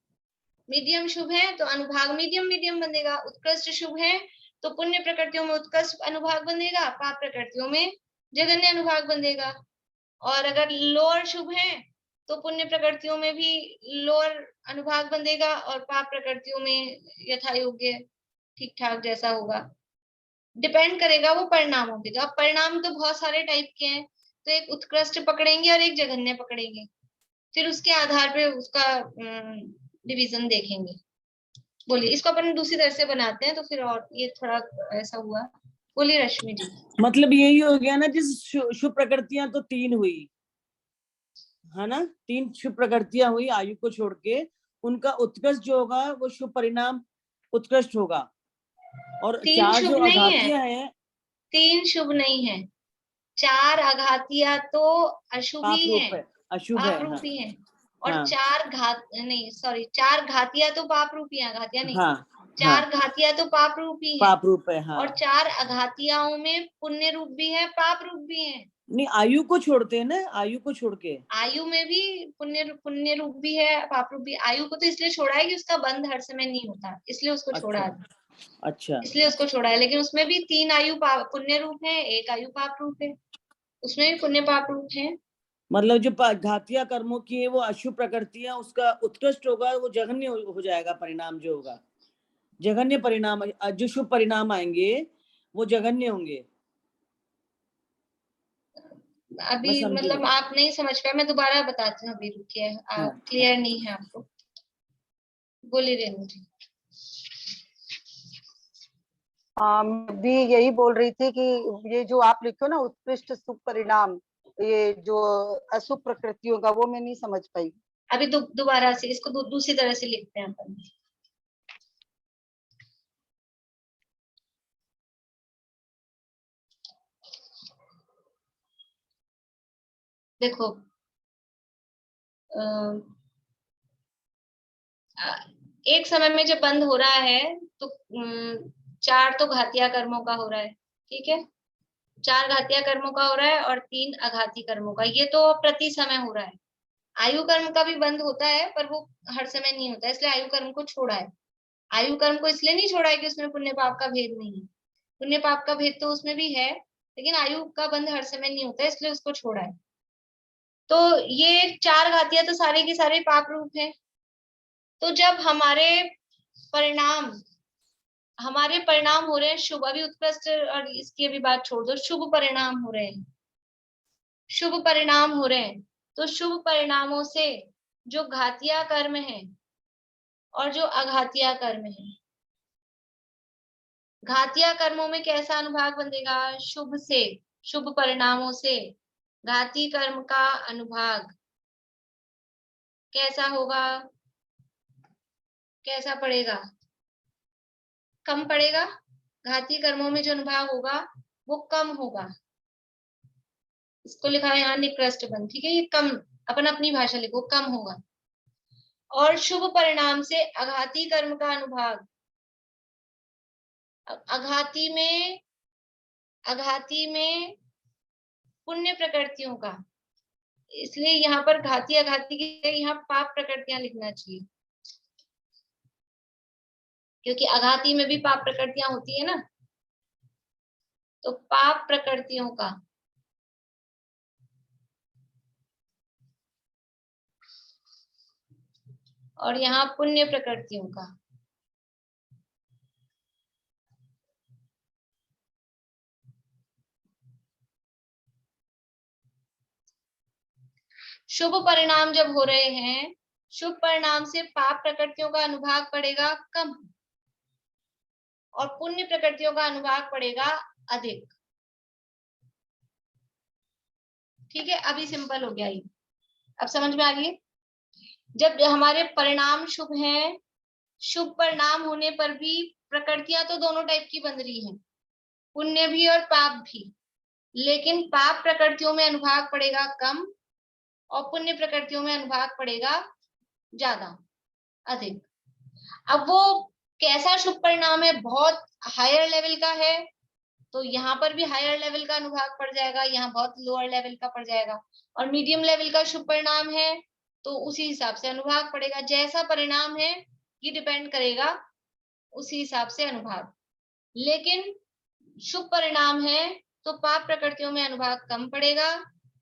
मीडियम शुभ है तो अनुभाग मीडियम मीडियम बंधेगा। उत्कृष्ट शुभ है तो पुण्य प्रकृतियों में उत्कृष्ट अनुभाग बंधेगा, पाप प्रकृतियों में जघन्य अनुभाग बंधेगा। और अगर लोअर शुभ है तो पुण्य प्रकृतियों में भी लोअर अनुभाग बंधेगा, और पाप प्रकृतियों में यथा योग्य ठीक ठाक जैसा होगा। डिपेंड करेगा वो परिणामों पे। तो अब परिणाम तो बहुत सारे टाइप के हैं, तो एक उत्कृष्ट पकड़ेंगे और एक जघन्य पकड़ेंगे, फिर उसके आधार पे उसका डिवीजन देखेंगे। बोलिए, इसको अपन दूसरी तरह से बनाते हैं तो फिर और ये थोड़ा ऐसा हुआ। बोलिए रश्मि जी। मतलब यही हो गया ना, जिस शुभ प्रकृतियां तो 3 हुई है ना, 3 शुभ प्रकृतियां हुई आयु को छोड़ के, उनका उत्कृष्ट जो होगा वो शुभ परिणाम उत्कृष्ट होगा, और 3 4 शुभ जो नहीं है, आघातियां हैं 3 शुभ नहीं है, 4 आघातियां तो अशुभ पाप ही रूप है, है, अशुभ है। पाप हाँ रूपी है। और हाँ 4 घात नहीं, सॉरी, 4 घातियां तो पाप रूपी है, आघातियां नहीं, हाँ 4 हाँ, घातियां तो पाप रूपी है। पाप रूप है। हाँ, और 4 अघातियाओं में पुण्य रूप भी है, पाप रूप भी है। नहीं आयु को छोड़ते हैं ना, आयु को छोड़ के। आयु में भी पुण्य रूप भी है, पाप रूप भी। आयु को तो इसलिए छोड़ा है कि उसका बंध हर समय नहीं होता, इसलिए उसको छोड़ा अच्छा है, अच्छा, इसलिए उसको छोड़ा है। लेकिन उसमें भी 3 आयु पुण्य रूप है, 1 आयु पाप रूप है, उसमें भी पुण्य पाप रूप है। मतलब जो घातिया कर्मों की है वो अशुभ प्रकृतियां, उसका उत्कृष्ट होगा, वो जघन्य हो जाएगा परिणाम जो होगा, जघन्य परिणाम। जो शुभ परिणाम आएंगे वो जघन्य होंगे। अभी मैं समझी मतलब नहीं। आप नहीं समझ पाए, मैं दोबारा बताती हूँ, अभी रुकिए, हाँ क्लियर नहीं है आपको। बोलिए रेणु जी। मैं भी यही बोल रही थी कि ये जो आप लिखो ना उत्कृष्ट शुभ परिणाम, ये जो अशुभ प्रकृतियों का, वो मैं नहीं समझ पाई। अभी दोबारा से इसको दूसरी तरह से लिखते हैं अपन। देखो, एक समय में जब बंद हो रहा है तो 4 तो घातिया कर्मों का हो रहा है, ठीक है, 4 घातिया कर्मों का हो रहा है और 3 अघाती कर्मों का। ये तो प्रति समय हो रहा है। आयु कर्म का भी बंद होता है पर वो हर समय नहीं होता, इसलिए आयु कर्म को छोड़ा है। आयु कर्म को इसलिए नहीं छोड़ा है कि उसमें पुण्य पाप का भेद नहीं है, पुण्य पाप का भेद तो उसमें भी है, लेकिन आयु का बंध हर समय नहीं होता, इसलिए उसको छोड़ा है। तो ये 4 घातियां तो सारे के सारे पाप रूप है। तो जब हमारे परिणाम हो रहे हैं शुभ, अभी उत्कृष्ट और इसकी अभी बात छोड़ दो, शुभ परिणाम हो रहे हैं, शुभ परिणाम हो रहे हैं, तो शुभ परिणामों से जो घातिया कर्म है और जो अघातिया कर्म है, घातिया कर्मों में कैसा अनुभाग बंधेगा? शुभ से, शुभ परिणामों से घाती कर्म का अनुभाग कैसा होगा, कैसा पड़ेगा? कम पड़ेगा। घाती कर्मों में जो अनुभाग होगा वो कम होगा। इसको लिखा है यहाँ निकृष्ट बंध, ठीक है, ये कम, अपन अपनी भाषा लिखो, कम होगा। और शुभ परिणाम से अघाती कर्म का अनुभाग, अघाती में पुण्य प्रकृतियों का, इसलिए यहाँ पर घाती अघाती की यहाँ पाप प्रकृतियां लिखना चाहिए, क्योंकि अघाती में भी पाप प्रकृतियां होती है ना, तो पाप प्रकृतियों का और यहाँ पुण्य प्रकृतियों का। शुभ परिणाम जब हो रहे हैं, शुभ परिणाम से पाप प्रकृतियों का अनुभाग पड़ेगा कम और पुण्य प्रकृतियों का अनुभाग पड़ेगा अधिक। ठीक है, अभी सिंपल हो गया ये, अब समझ में आ गई। जब हमारे परिणाम शुभ हैं, शुभ परिणाम होने पर भी प्रकृतियां तो दोनों टाइप की बन रही हैं, पुण्य भी और पाप भी, लेकिन पाप प्रकृतियों में अनुभाग पड़ेगा कम और पुण्य प्रकृतियों में अनुभाग पड़ेगा ज्यादा, अधिक। अब वो कैसा शुभ परिणाम है, बहुत हायर लेवल का है तो यहाँ पर भी हायर लेवल का अनुभाग पड़ जाएगा, यहाँ बहुत लोअर लेवल का पड़ जाएगा, और मीडियम लेवल का शुभ परिणाम है तो उसी हिसाब से अनुभाग पड़ेगा। जैसा परिणाम है ये डिपेंड करेगा उसी हिसाब से अनुभाग। लेकिन शुभ परिणाम है तो पाप प्रकृतियों में अनुभाग कम पड़ेगा,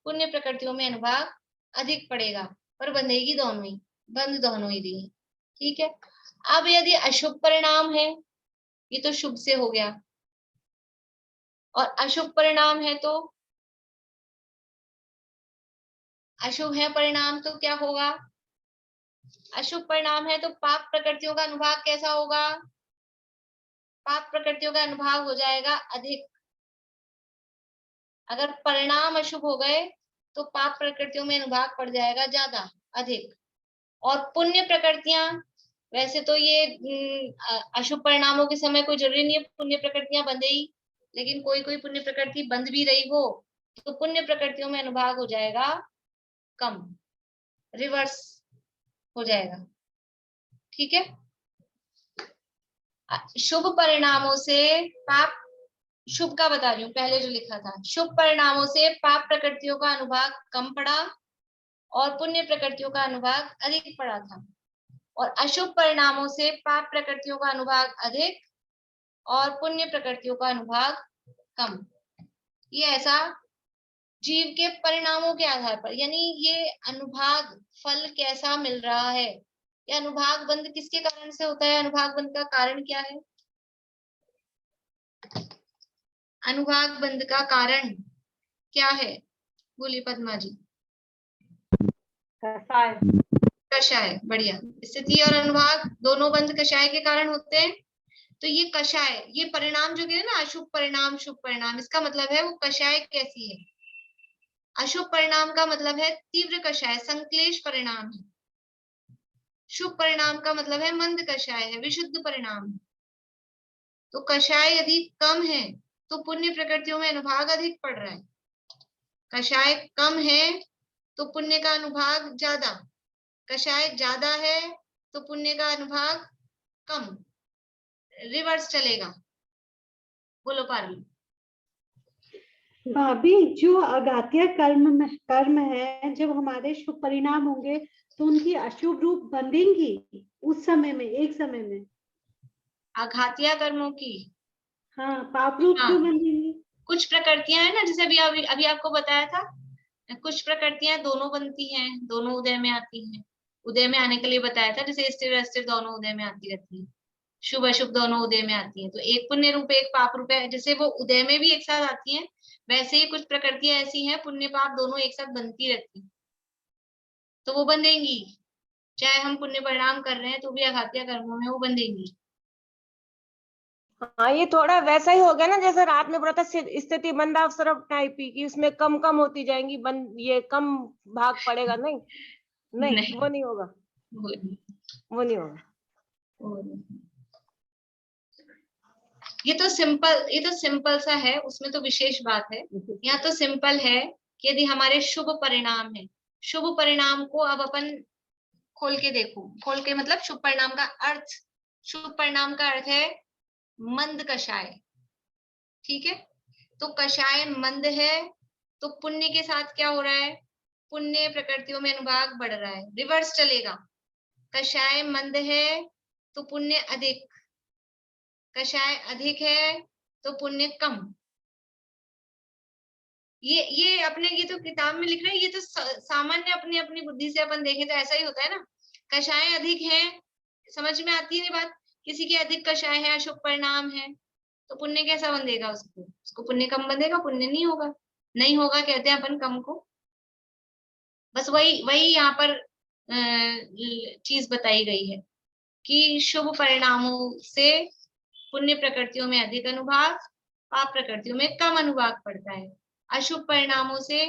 पुण्य प्रकृतियों में अनुभाग अधिक पड़ेगा, पर बंधेगी दोनों ही, बंध दोनों ही रही। ठीक है, अब यदि अशुभ परिणाम है, ये तो शुभ से हो गया, और अशुभ परिणाम है तो अशुभ है परिणाम तो क्या होगा, अशुभ परिणाम है तो पाप प्रकृतियों का अनुभाग कैसा होगा, पाप प्रकृतियों का अनुभाग हो जाएगा अधिक। अगर परिणाम अशुभ हो गए तो पाप प्रकृतियों में अनुभाग पड़ जाएगा ज्यादा, अधिक। और पुण्य प्रकृतियां, वैसे तो ये अशुभ परिणामों के समय कोई जरूरी नहीं है पुण्य प्रकृतियां बंधे ही, लेकिन कोई कोई पुण्य प्रकृति बंद भी रही हो तो पुण्य प्रकृतियों में अनुभाग हो जाएगा कम, रिवर्स हो जाएगा। ठीक है, शुभ परिणामों से पाप, शुभ का बता रही हूँ, पहले जो लिखा था, शुभ परिणामों से पाप प्रकृतियों का अनुभाग कम पड़ा और पुण्य प्रकृतियों का अनुभाग अधिक पड़ा था, और अशुभ परिणामों से पाप प्रकृतियों का अनुभाग अधिक और पुण्य प्रकृतियों का अनुभाग कम। ये ऐसा जीव के परिणामों के आधार पर, यानी ये अनुभाग फल कैसा मिल रहा है, ये अनुभाग बंध किसके कारण से होता है, अनुभाग बंध का कारण क्या है, अनुभाग बंध का कारण क्या है, बोलिए पद्मा जी। कषाय। कषाय, बढ़िया। स्थिति और अनुभाग दोनों बंध कषाय के कारण होते हैं। तो ये कषाय, ये परिणाम जो है ना, अशुभ परिणाम शुभ परिणाम, इसका मतलब है वो कषाय कैसी है। अशुभ परिणाम का मतलब है तीव्र कषाय, संक्लेश परिणाम है। शुभ परिणाम का मतलब है मंद कषाय है, विशुद्ध परिणाम। तो कषाय यदि कम है तो पुण्य प्रकृतियों में अनुभाग अधिक पड़ रहा है, कषाय कम है तो पुण्य का अनुभाग ज्यादा, कषाय ज्यादा है तो पुण्य का अनुभाग कम, रिवर्स चलेगा। बोलो पारुल। भाभी, जो अघातीय कर्म है, जब हमारे शुभ परिणाम होंगे तो उनकी अशुभ रूप बंधेंगी उस समय में, एक समय में। आघातिया कर्मों की, हाँ, पाप रूप क्यों बंधेंगी? कुछ प्रकृतियां हैं ना, जैसे अभी आपको बताया था, कुछ प्रकृतियां दोनों बनती हैं, दोनों उदय में आती हैं। उदय में आने के लिए बताया था, जैसे स्थिर अस्थिर दोनों उदय में आती रहती है, शुभ अशुभ दोनों उदय में आती हैं। तो एक पुण्य रूप एक पाप रूप है, जैसे वो उदय में भी एक साथ आती हैं, वैसे ही कुछ प्रकृतियां ऐसी हैं पुण्य पाप दोनों एक साथ बनती रहती, तो वो बंधेंगी, चाहे हम पुण्य परिणाम कर रहे हैं तो भी आघातीय कर्मों में वो बंधेंगी। हाँ, ये थोड़ा वैसा ही हो गया ना, जैसे रात में बोला था स्थिति मंदावसरव टाइप की, उसमें कम कम होती जाएंगी, ये कम भाग पड़ेगा। नहीं नहीं, नहीं। वो नहीं होगा, वो नहीं होगा। ये तो सिंपल सा है, उसमें तो विशेष बात है। यहाँ तो सिंपल है कि यदि हमारे शुभ परिणाम है, शुभ परिणाम को अब अपन खोल के देखो, खोल के मतलब शुभ परिणाम का अर्थ, शुभ परिणाम का अर्थ है मंद कषाय। ठीक है, तो कषाय मंद है तो पुण्य के साथ क्या हो रहा है, पुण्य प्रकृतियों में अनुभाग बढ़ रहा है, रिवर्स चलेगा। कषाय मंद है तो पुण्य अधिक, कषाय अधिक है तो पुण्य कम। ये अपने, ये तो किताब में लिख रहे हैं, ये तो सामान्य अपनी अपनी बुद्धि से अपन देखें तो ऐसा ही होता है ना। कषाय अधिक है, समझ में आती है ये बात, किसी की अधिक कषाय है, अशुभ परिणाम है, तो पुण्य कैसा बंधेगा, उसको पुण्य कम बंधेगा, पुण्य नहीं होगा, नहीं होगा कहते हैं अपन कम को। बस वही यहाँ पर चीज बताई गई है कि शुभ परिणामों से पुण्य प्रकृतियों में अधिक अनुभाग, पाप प्रकृतियों में कम अनुभाग पड़ता है। अशुभ परिणामों से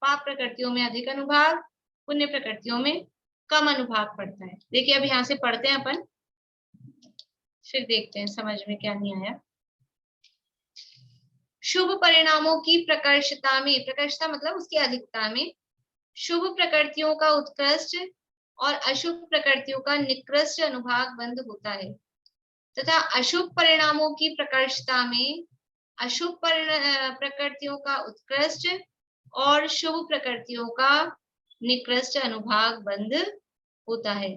पाप प्रकृतियों में अधिक अनुभाग, पुण्य प्रकृतियों में कम अनुभाग पड़ता है। देखिए अब यहाँ से पढ़ते हैं अपन, फिर देखते हैं समझ में क्या नहीं आया। शुभ परिणामों की प्रकर्षता में, प्रकर्षता मतलब उसकी अधिकता में, शुभ प्रकृतियों का उत्कृष्ट और अशुभ प्रकृतियों का निकृष्ट अनुभाग बंद होता है, तथा अशुभ परिणामों की प्रकर्षता में अशुभ प्रकृतियों का उत्कृष्ट और शुभ प्रकृतियों का निकृष्ट अनुभाग बंद होता है।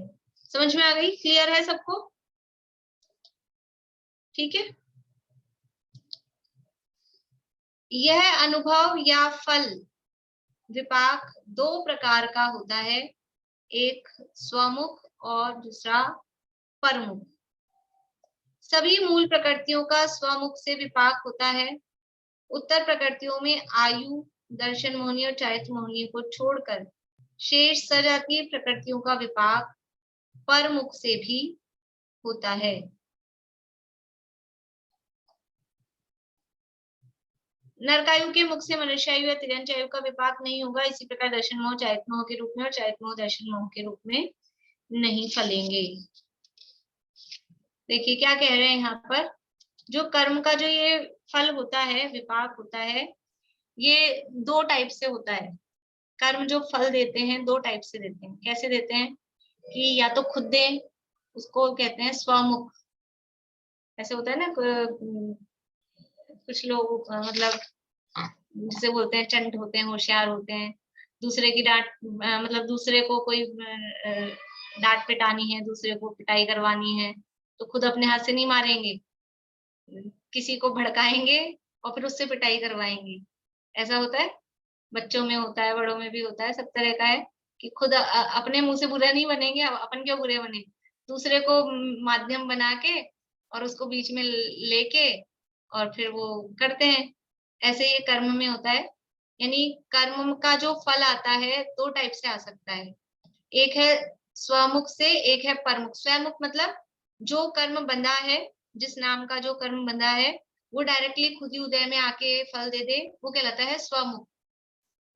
समझ में आ गई? क्लियर है सबको? ठीक है। यह अनुभव या फल विपाक दो प्रकार का होता है, एक स्वमुख और दूसरा परमुख। सभी मूल प्रकृतियों का स्वमुख से विपाक होता है। उत्तर प्रकृतियों में आयु, दर्शन मोहनी और चारित्र मोहनी को छोड़कर शेष सजातीय प्रकृतियों का विपाक परमुख से भी होता है। नरकायु के मुख से मनुष्यायु या तिर्यंचायु का विपाक नहीं होगा। इसी प्रकार दर्शन मोह चारित्र मोह के रूप में और चारित्र मोह दर्शन मोह के रूप में नहीं फलेंगे। देखिए क्या कह रहे हैं यहाँ पर, जो कर्म का जो ये फल होता है, विपाक होता है, ये दो टाइप से होता है। कर्म जो फल देते हैं दो टाइप से देते हैं। कैसे देते हैं कि या तो खुद दें, उसको कहते हैं स्वमुख। ऐसे होता है ना, कुछ लोग मतलब जिसे बोलते हैं चंट होते हैं, होशियार होते हैं, दूसरे की डांट मतलब दूसरे को कोई डांट पिटानी है, दूसरे को पिटाई करवानी है तो खुद अपने हाथ से नहीं मारेंगे, किसी को भड़काएंगे और फिर उससे पिटाई करवाएंगे। ऐसा होता है, बच्चों में होता है, बड़ों में भी होता है, सब तरह का है कि खुद अपने मुंह से बुरा नहीं बनेंगे, अपन क्यों बुरे बने, दूसरे को माध्यम बना के और उसको बीच में लेके और फिर वो करते हैं। ऐसे ये कर्म में होता है। यानी कर्म का जो फल आता है दो टाइप से आ सकता है, एक है स्वमुख से, एक है परमुख। स्वमुख मतलब जो कर्म बंधा है, जिस नाम का जो कर्म बंधा है वो डायरेक्टली खुद ही उदय में आके फल दे दे, वो कहलाता है स्वमुख।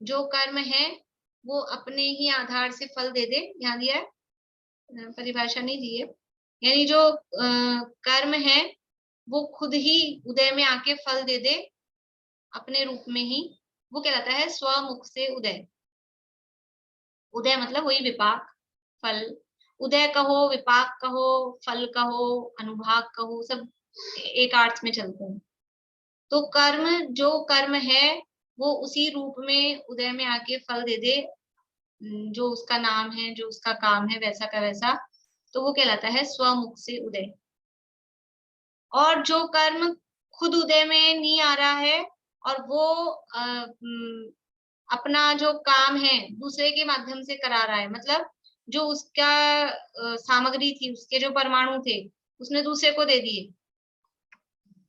जो कर्म है वो अपने ही आधार से फल दे दे, यहाँ दिया है, परिभाषा नहीं दी है, यानी जो कर्म है वो खुद ही उदय में आके फल दे दे अपने रूप में ही, वो कहलाता है स्वमुख से उदय। उदय मतलब वही विपाक, फल। उदय कहो, विपाक कहो, फल कहो, अनुभाग कहो, सब एक अर्थ में चलते हैं। तो कर्म, जो कर्म है वो उसी रूप में उदय में आके फल दे दे, जो उसका नाम है, जो उसका काम है, वैसा का वैसा, तो वो कहलाता है स्वमुख से उदय। और जो कर्म खुद उदय में नहीं आ रहा है और वो अपना जो काम है दूसरे के माध्यम से करा रहा है, मतलब जो उसका सामग्री थी, उसके जो परमाणु थे, उसने दूसरे को दे दिए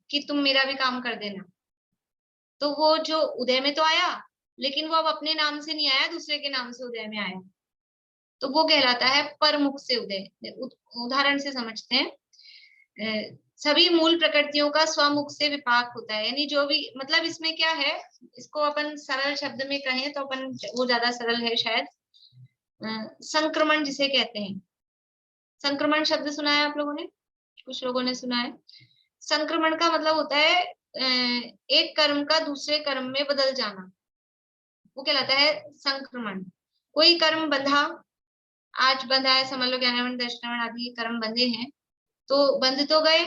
कि तुम मेरा भी काम कर देना, तो वो जो उदय में तो आया लेकिन वो अब अपने नाम से नहीं आया, दूसरे के नाम से उदय में आया, तो वो कहलाता है परमुख से उदय। उदाहरण से समझते हैं। सभी मूल प्रकृतियों का स्वमुख से विपाक होता है। यानी जो भी, मतलब इसमें क्या है, इसको अपन सरल शब्द में कहें तो अपन, वो ज्यादा सरल है शायद, संक्रमण जिसे कहते हैं। संक्रमण शब्द सुना है आप लोगों ने? कुछ लोगों ने सुना है। संक्रमण का मतलब होता है एक कर्म का दूसरे कर्म में बदल जाना, वो कहलाता है संक्रमण। कोई कर्म बंधा, आज बंधा है, समझ लो ज्ञानावरण दर्शनावरण आदि कर्म बंधे हैं, तो बंध तो गए,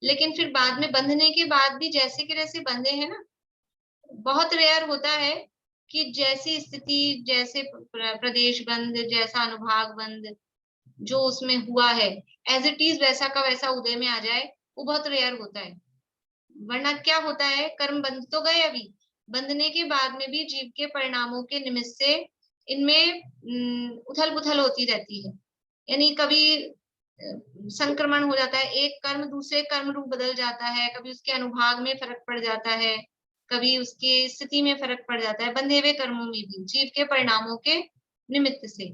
लेकिन फिर बाद में बंधने के बाद भी जैसे के जैसे बंधे हैं ना, बहुत रेयर होता है कि जैसी स्थिति, जैसे प्रदेश बंद, जैसा अनुभाग बंद जो उसमें हुआ है एज इट इज वैसा का वैसा उदय में आ जाए, वो बहुत रेयर होता है। वरना क्या होता है, कर्म बंध तो गए, अभी बंधने के बाद में भी जीव के परिणामों के निमित्त से इनमें उथल पुथल होती रहती है। यानी कभी संक्रमण हो जाता है, एक कर्म दूसरे कर्म रूप बदल जाता है, कभी उसके अनुभाग में फर्क पड़ जाता है, कभी उसकी स्थिति में फर्क पड़ जाता है। बंधे हुए कर्मों में भी जीव के परिणामों के निमित्त से।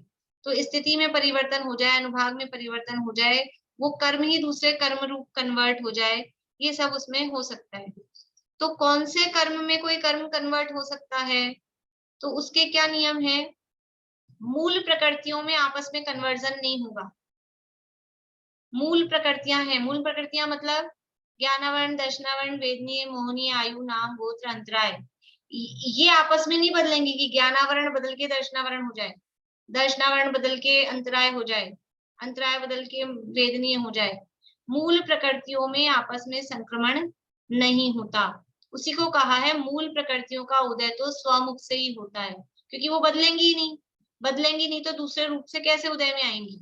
तो स्थिति में परिवर्तन हो जाए, अनुभाग में परिवर्तन हो जाए, वो कर्म ही दूसरे कर्म रूप कन्वर्ट हो जाए, ये सब उसमें हो सकता है। तो कौन से कर्म में कोई कर्म कन्वर्ट हो सकता है, तो उसके क्या नियम है? मूल प्रकृतियों में आपस में कन्वर्जन नहीं होगा। मूल प्रकृतियां हैं, मूल प्रकृतियां मतलब ज्ञानावरण, दर्शनावरण, वेदनीय, मोहनीय, आयु, नाम, गोत्र, अंतराय, ये आपस में नहीं बदलेंगे कि ज्ञानावरण बदल के दर्शनावरण हो जाए, दर्शनावरण बदल के अंतराय हो जाए, अंतराय बदल के वेदनीय हो जाए। मूल प्रकृतियों में आपस में संक्रमण नहीं होता। उसी को कहा है मूल प्रकृतियों का उदय तो स्वमुख से ही होता है, क्योंकि वो बदलेंगी ही नहीं। बदलेंगी नहीं तो दूसरे रूप से कैसे उदय में आएंगी?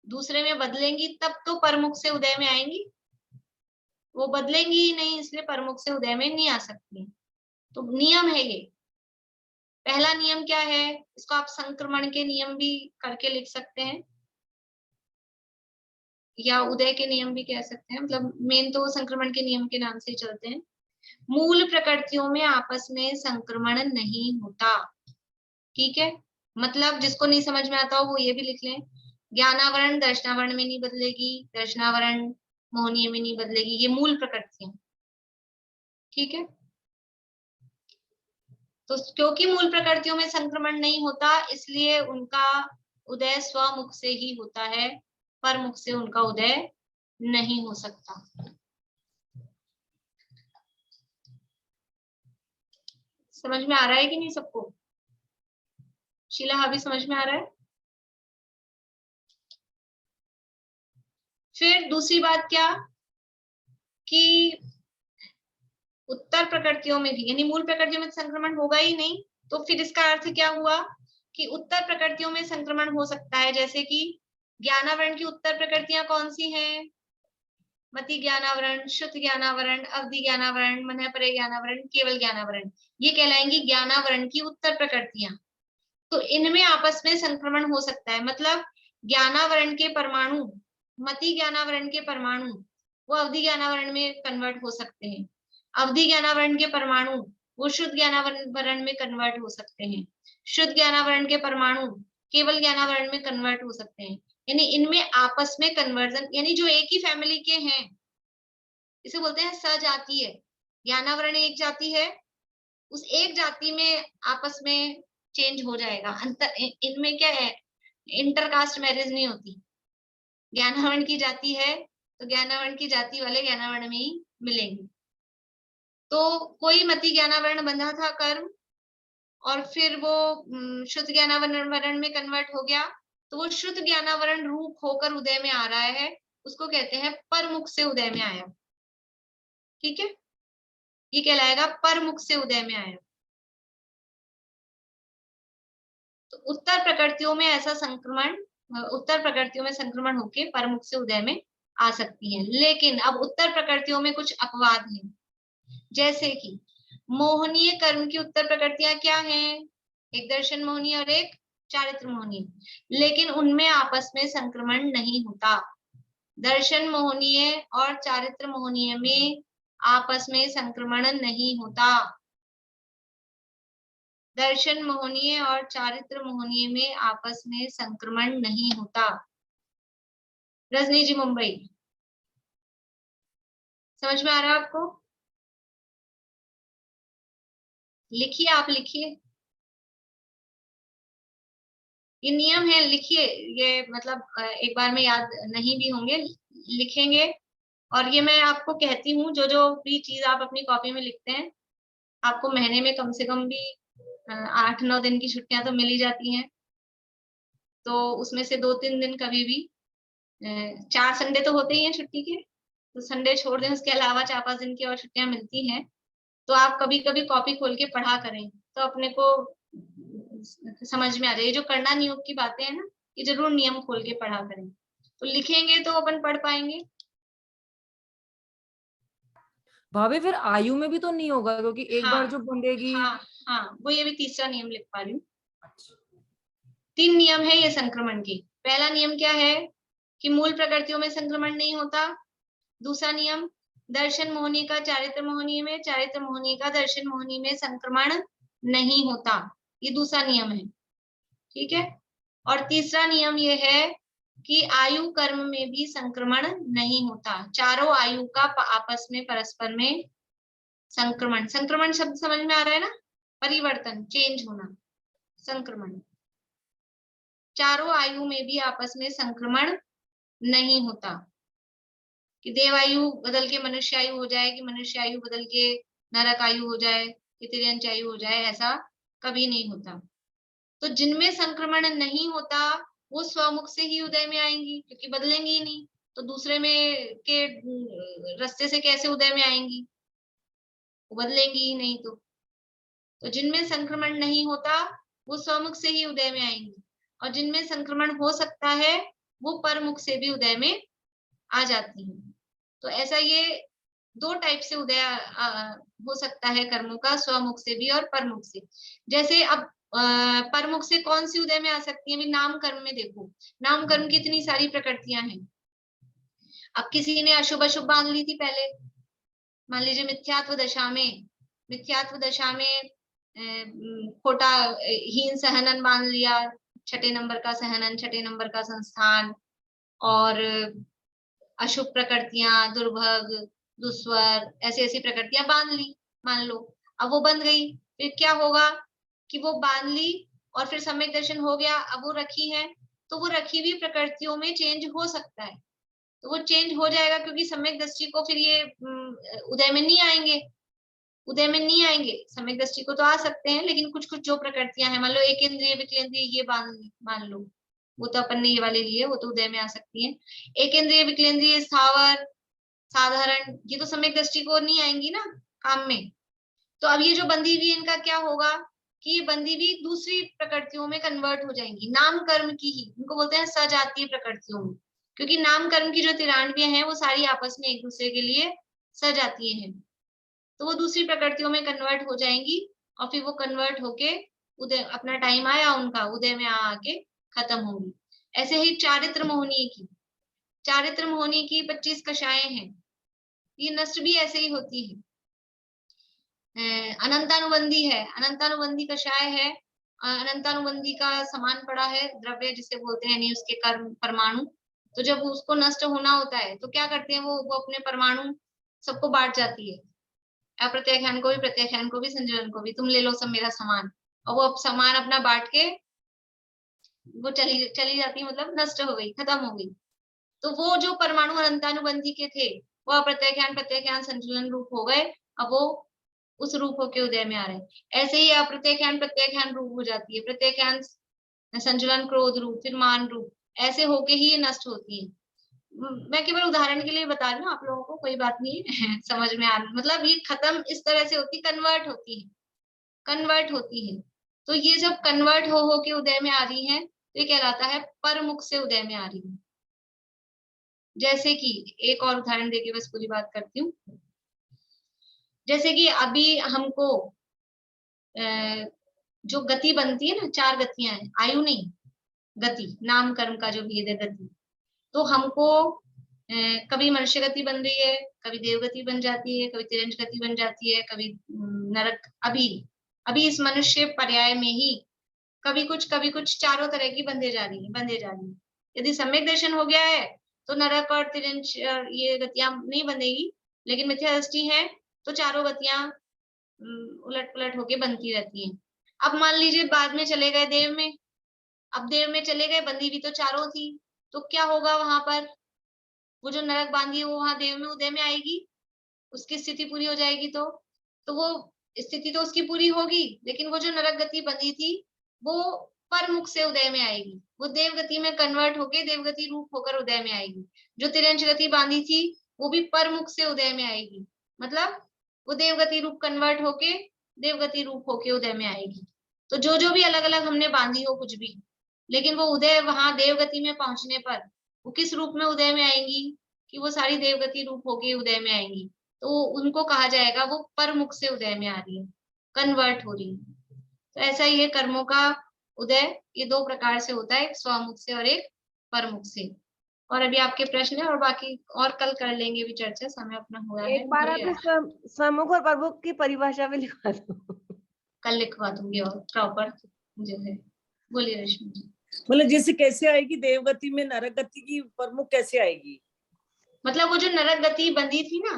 दूसरे में बदलेंगी तब तो परमुख से उदय में आएंगी, वो बदलेंगी ही नहीं, इसलिए परमुख से उदय में नहीं आ सकती। तो नियम है ये। पहला नियम क्या है? इसको आप संक्रमण के नियम भी करके लिख सकते हैं, या उदय के नियम भी कह सकते हैं, मतलब मेन तो संक्रमण के नियम के नाम से ही चलते हैं। मूल प्रकृतियों में आपस में संक्रमण नहीं होता। ठीक है, मतलब जिसको नहीं समझ में आता हो वो ये भी लिख लें, ज्ञानावरण दर्शनावरण में नहीं बदलेगी, दर्शनावरण मोहनीय में नहीं बदलेगी, ये मूल प्रकृतियां। ठीक है, तो क्योंकि मूल प्रकृतियों में संक्रमण नहीं होता, इसलिए उनका उदय स्वमुख से ही होता है, परमुख से उनका उदय नहीं हो सकता। समझ में आ रहा है कि नहीं सबको? शीला, अभी समझ में आ रहा है? फिर दूसरी बात क्या कि उत्तर प्रकृतियों में भी, यानी मूल प्रकृतियों में संक्रमण होगा ही नहीं, तो फिर इसका अर्थ क्या हुआ कि उत्तर प्रकृतियों में संक्रमण हो सकता है। जैसे कि ज्ञानावरण की उत्तर प्रकृतियां कौन सी हैं? मति ज्ञानावरण, शुद्ध ज्ञानावरण, अवधि ज्ञानावरण, मन परे ज्ञानावरण, केवल ज्ञानावरण, ये कहलाएंगी ज्ञानावरण की उत्तर प्रकृतियां। तो इनमें आपस में संक्रमण हो सकता है, मतलब ज्ञानावरण के परमाणु, मति ज्ञानावरण के परमाणु वो अवधि ज्ञानावरण में कन्वर्ट हो सकते हैं, अवधि ज्ञानावरण के परमाणु वो शुद्ध ज्ञानावरण में कन्वर्ट हो सकते हैं, शुद्ध ज्ञानावरण के परमाणु केवल ज्ञानावरण में कन्वर्ट हो सकते हैं। यानी इनमें आपस में कन्वर्जन, यानी जो एक ही फैमिली के हैं, इसे बोलते हैं सजातीय। ज्ञानावरण एक जाति है, उस एक जाति में आपस में चेंज हो जाएगा। अंतर इनमें क्या है, इंटरकास्ट मैरिज नहीं होती। ज्ञानावरण की जाति है तो ज्ञानावरण की जाति वाले ज्ञानावरण में ही मिलेंगे। तो कोई मति ज्ञानावरण बंधा था कर्म, और फिर वो शुद्ध ज्ञानावरण में कन्वर्ट हो गया, तो वो शुद्ध ज्ञानावरण रूप होकर उदय में आ रहा है, उसको कहते हैं परमुख से उदय में आया। ठीक है, ये कहलाएगा परमुख से उदय में आया। तो उत्तर प्रकृतियों में ऐसा संक्रमण, उत्तर प्रकृतियों में संक्रमण होके परमुख से उदय में आ सकती है। लेकिन अब उत्तर प्रकृतियों में कुछ अपवाद हैं, जैसे कि मोहनीय कर्म की उत्तर प्रकृतियां क्या हैं? एक दर्शन मोहनीय और एक चारित्र मोहनीय, लेकिन उनमें आपस में संक्रमण नहीं होता। दर्शन मोहनीय और चारित्र मोहनीय में आपस में संक्रमण नहीं होता। दर्शन मोहनीय और चारित्र मोहनीय में आपस में संक्रमण नहीं होता। रजनी जी मुंबई, समझ में आ रहा है आपको? लिखिए, आप लिखिए, ये नियम है, लिखिए। ये मतलब एक बार में याद नहीं भी होंगे, लिखेंगे। और ये मैं आपको कहती हूँ, जो जो भी चीज आप अपनी कॉपी में लिखते हैं, आपको महीने में कम से कम भी 8-9 दिन की छुट्टियां तो मिल ही जाती हैं। तो उसमें से 2-3 दिन कभी भी, 4 संडे तो होते ही हैं छुट्टी के, तो संडे छोड़ दें, उसके अलावा 4-5 दिन की और छुट्टियां मिलती हैं। तो आप कभी कभी कॉपी खोल के पढ़ा करें, तो अपने को समझ में आ जाए। जो करना नियोग की बातें हैं ना, ये जरूर नियम खोल के पढ़ा करें, तो लिखेंगे तो अपन पढ़ पाएंगे। भाभी फिर आयु में भी तो नहीं होगा, क्योंकि एक बार जो बंधेगी। हाँ, वो ये भी तीसरा नियम लिख पा रही हूँ। 3 नियम है ये संक्रमण के। पहला नियम क्या है कि मूल प्रकृतियों में संक्रमण नहीं होता। दूसरा नियम, दर्शन मोहनी का चारित्र मोहनी में, चारित्र मोहनी का दर्शन मोहनी में संक्रमण नहीं होता, ये दूसरा नियम है। ठीक है। और तीसरा नियम ये है कि आयु कर्म में भी संक्रमण नहीं होता। चारों आयु का आपस में परस्पर में संक्रमण, संक्रमण शब्द समझ में आ रहा है ना, परिवर्तन, चेंज होना, संक्रमण। चारों आयु में भी आपस में संक्रमण नहीं होता कि देवायु बदल के मनुष्य आयु हो जाए, कि मनुष्य आयु बदल के नरक आयु हो जाए, कि तिर्यंच आयु हो जाए, ऐसा कभी नहीं होता। तो जिनमें संक्रमण नहीं होता वो स्वमुख से ही उदय में आएंगी, क्योंकि बदलेंगी ही नहीं, तो दूसरे में के रास्ते से कैसे उदय में आएंगी, वो बदलेंगी ही नहीं। तो जिनमें संक्रमण नहीं होता वो स्वमुख से ही उदय में आएंगी, और जिनमें संक्रमण हो सकता है वो परमुख से भी उदय में आ जाती हैं। तो ऐसा ये दो टाइप से उदय हो सकता है कर्मों का, स्वमुख से भी और परमुख से। जैसे अब परमुख से कौन सी उदय में आ सकती है? अभी नाम कर्म में देखो, नाम कर्म की इतनी सारी प्रकृतियां हैं। अब किसी ने अशुभ अशुभ बांध ली थी पहले, मान लीजिए मिथ्यात्व दशा में खोटा हीन सहनन बांध लिया, छठे नंबर का सहनन, छठे नंबर का संस्थान, और अशुभ प्रकृतियां, दुर्भग, दुस्वर, ऐसी ऐसी प्रकृतियां बांध ली, मान लो। अब वो बंध गई, फिर क्या होगा कि वो बांध ली और फिर सम्यक दर्शन हो गया, अब वो रखी है, तो वो रखी हुई प्रकृतियों में चेंज हो सकता है, तो वो चेंज हो जाएगा, क्योंकि सम्यक दृष्टि को फिर ये उदय में नहीं आएंगे, सम्यक दृष्टि को तो आ सकते हैं, लेकिन कुछ कुछ जो प्रकृतियां हैं, मान लो एक इंद्रिय विकलेंद्रिय ये मान लो, वो तो अपन ने ये वाले लिए, वो तो उदय में आ सकती है। एक इंद्रिय विकलेंद्रिय, स्थावर, साधारण, ये तो सम्यक दृष्टि को नहीं आएंगी ना काम में। तो अब ये जो बंधी हुई, इनका क्या होगा कि ये बंधी हुई दूसरी प्रकृतियों में कन्वर्ट हो जाएंगी, नाम कर्म की ही, इनको बोलते हैं सजातीय प्रकृतियों में, क्योंकि नाम कर्म की जो 93 हैं वो सारी आपस में एक दूसरे के लिए सजातीय हैं, तो वो दूसरी प्रकृतियों में कन्वर्ट हो जाएंगी, और फिर वो कन्वर्ट होके उदय, अपना टाइम आया उनका, उदय में आके खत्म होंगी। ऐसे ही चारित्र मोहनी की 25 कषाएं हैं, ये नष्ट भी ऐसे ही होती है। अनंतानुबंधी कषाय है, अनंतानुबंधी का समान पड़ा है द्रव्य जिसे बोलते हैं, यानी उसके कर्म परमाणु। तो जब उसको नष्ट होना होता है तो क्या करते हैं वो अपने परमाणु सबको बांट जाती है, अप्रत्याख्यान को भी, प्रत्याख्यान को भी, संयोजन को भी, तुम ले लो सब मेरा सामान, और वो सामान अपना बांट के वो चली जाती है, मतलब नष्ट हो गई, खत्म हो गई। तो वो जो परमाणु अनंतानुबंधी के थे वो अप्रत्याख्यान, प्रत्याख्यान, संयोजन रूप हो गए, अब वो उस रूप होके उदय में आ रहे हैं। ऐसे ही अप्रत्याख्यान प्रत्याख्यान रूप हो जाती है, प्रत्याख्यान संचलन क्रोध रूप, फिर मान रूप, ऐसे होके ही ये नष्ट होती है। मैं केवल उदाहरण के लिए बता रही हूँ आप लोगों को, कोई बात नहीं है समझ में आ रहा, मतलब ये खत्म इस तरह से होती, कन्वर्ट होती है। तो ये जब कन्वर्ट हो के उदय में आ रही है तो ये कहलाता है परमुख से उदय में आ रही है। जैसे कि एक और उदाहरण देके बस पूरी बात करती हूँ। जैसे कि अभी हमको जो गति बनती है ना, 4 गतियां हैं, आयु नहीं, गति, नाम कर्म का जो भेद है गति, तो हमको कभी मनुष्य गति बन रही है, कभी देव गति बन जाती है, कभी तिरंज गति बन जाती है, कभी नरक। अभी इस मनुष्य पर्याय में ही कभी कुछ चारों तरह की बंधे जा रही है। यदि सम्यक दर्शन हो गया है तो नरक और तिरंज ये गतियां नहीं बंधेगी, लेकिन मिथ्या दृष्टि है तो चारों गतियां उलट पुलट होके बनती रहती हैं। अब मान लीजिए बाद में चले गए देव में, अब देव में चले गए, बंधी भी तो चारों थी, तो क्या होगा वहां पर, वो जो नरक बांधी है वो वहां देव में उदय में आएगी, उसकी स्थिति पूरी हो जाएगी, तो वो स्थिति तो उसकी पूरी होगी, लेकिन वो जो नरक गति बंधी थी वो परमुख से उदय में आएगी, वो देव गति में कन्वर्ट होके देवगति रूप होकर उदय में आएगी। जो तिरंज गति बांधी थी वो भी परमुख से उदय में आएगी, मतलब वो देवगति रूप कन्वर्ट होके देवगति रूप होके उदय में आएगी। तो जो भी अलग अलग हमने बांधी हो कुछ भी, लेकिन वो उदय वहां देवगति में पहुंचने पर वो किस रूप में उदय में आएंगी कि वो सारी देवगति रूप होके उदय में आएंगी, तो उनको कहा जाएगा वो परमुख से उदय में आ रही है, कन्वर्ट हो रही है। तो ऐसा ही है कर्मों का उदय, ये 2 प्रकार से होता है, एक स्वमुख से और एक परमुख से। और अभी आपके प्रश्न है, और बाकी और कल कर लेंगे भी चर्चा, समय अपना हुआ है। एक बार आप स्वमुख और परमुख की परिभाषा भी लिखवा दो। कल लिखवा दूंगी और प्रॉपर जो है। बोलिए रश्मि जी। मतलब जैसे कैसे आएगी देवगति में नरक गति की प्रमुख कैसे आएगी? मतलब वो जो नरक गति बंधी थी ना,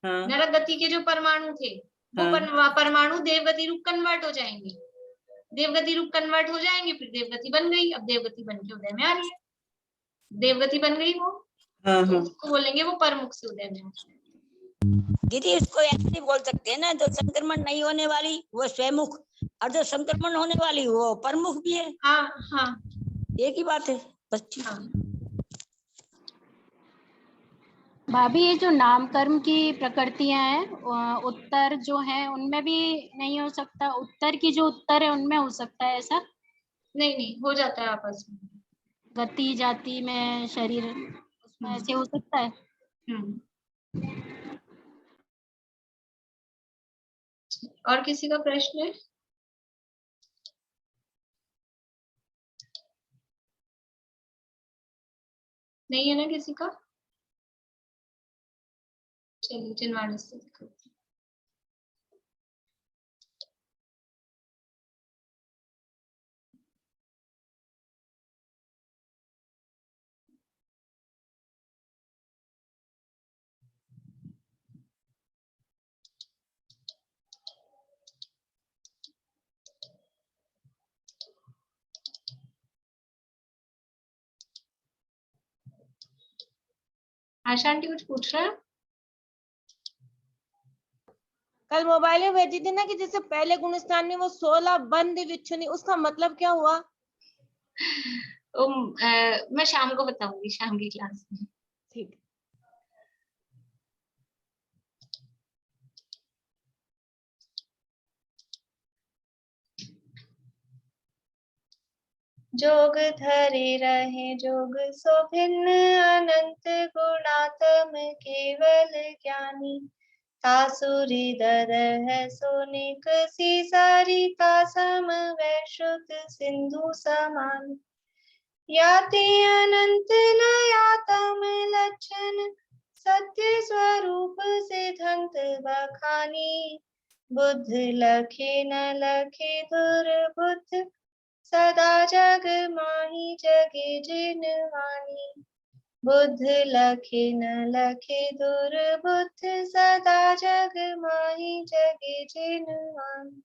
हाँ नरक गति के जो परमाणु थे वो हाँ। परमाणु देवगति रूप कन्वर्ट हो जाएंगे, देवगति रूप कन्वर्ट हो जाएंगे, फिर देवगति बन गई। अब देवगति बन के उदय में आ रही है, देवगति बन गई वो, हाँ तो हाँ। उसको बोलेंगे वो परमुख से उदय में आ रही है। दीदी इसको ऐसे भी बोल सकते हैं ना, जो संक्रमण नहीं होने वाली वो स्वयमुख, और जो संक्रमण होने वाली वो परमुख भी है। हाँ हाँ एक ही बात है बस। ठीक। हाँ। भाभी ये जो नाम कर्म की प्रकृतियां हैं उत्तर जो है उनमें भी नहीं हो सकता, उत्तर की जो उत्तर है उनमें हो सकता है ऐसा? नहीं नहीं, हो जाता है आपस में, गति जाति में शरीर उसमें ऐसे हो सकता है। और किसी का प्रश्न है? नहीं है ना किसी का? चलिए जिनवाणी से करते हैं। आशा आंटी कुछ पूछ रहा है? कल मोबाइल में भेजी थी ना कि जैसे पहले गुणस्थान में वो 16 बंद विच्छुनी, उसका मतलब क्या हुआ? मैं शाम को बताऊंगी, शाम की क्लास में। ठीक। जोग धरे रहे जोग सो भिन्न अनंत गुणात्म केवल ज्ञानी, तासुरी दर है सोनिक सी सारी का सम वैश्रुत सिंधु समान, याति अनंत न यातम लक्षण सत्य स्वरूप सिद्धांत बखानी, बुद्ध लखे न लखे दुर्बुद्ध सदा जग माही जगे जिनवानी, बुद्ध लखे न लखे दुर्बुद्ध सदा जग माही जगे जिनवानी।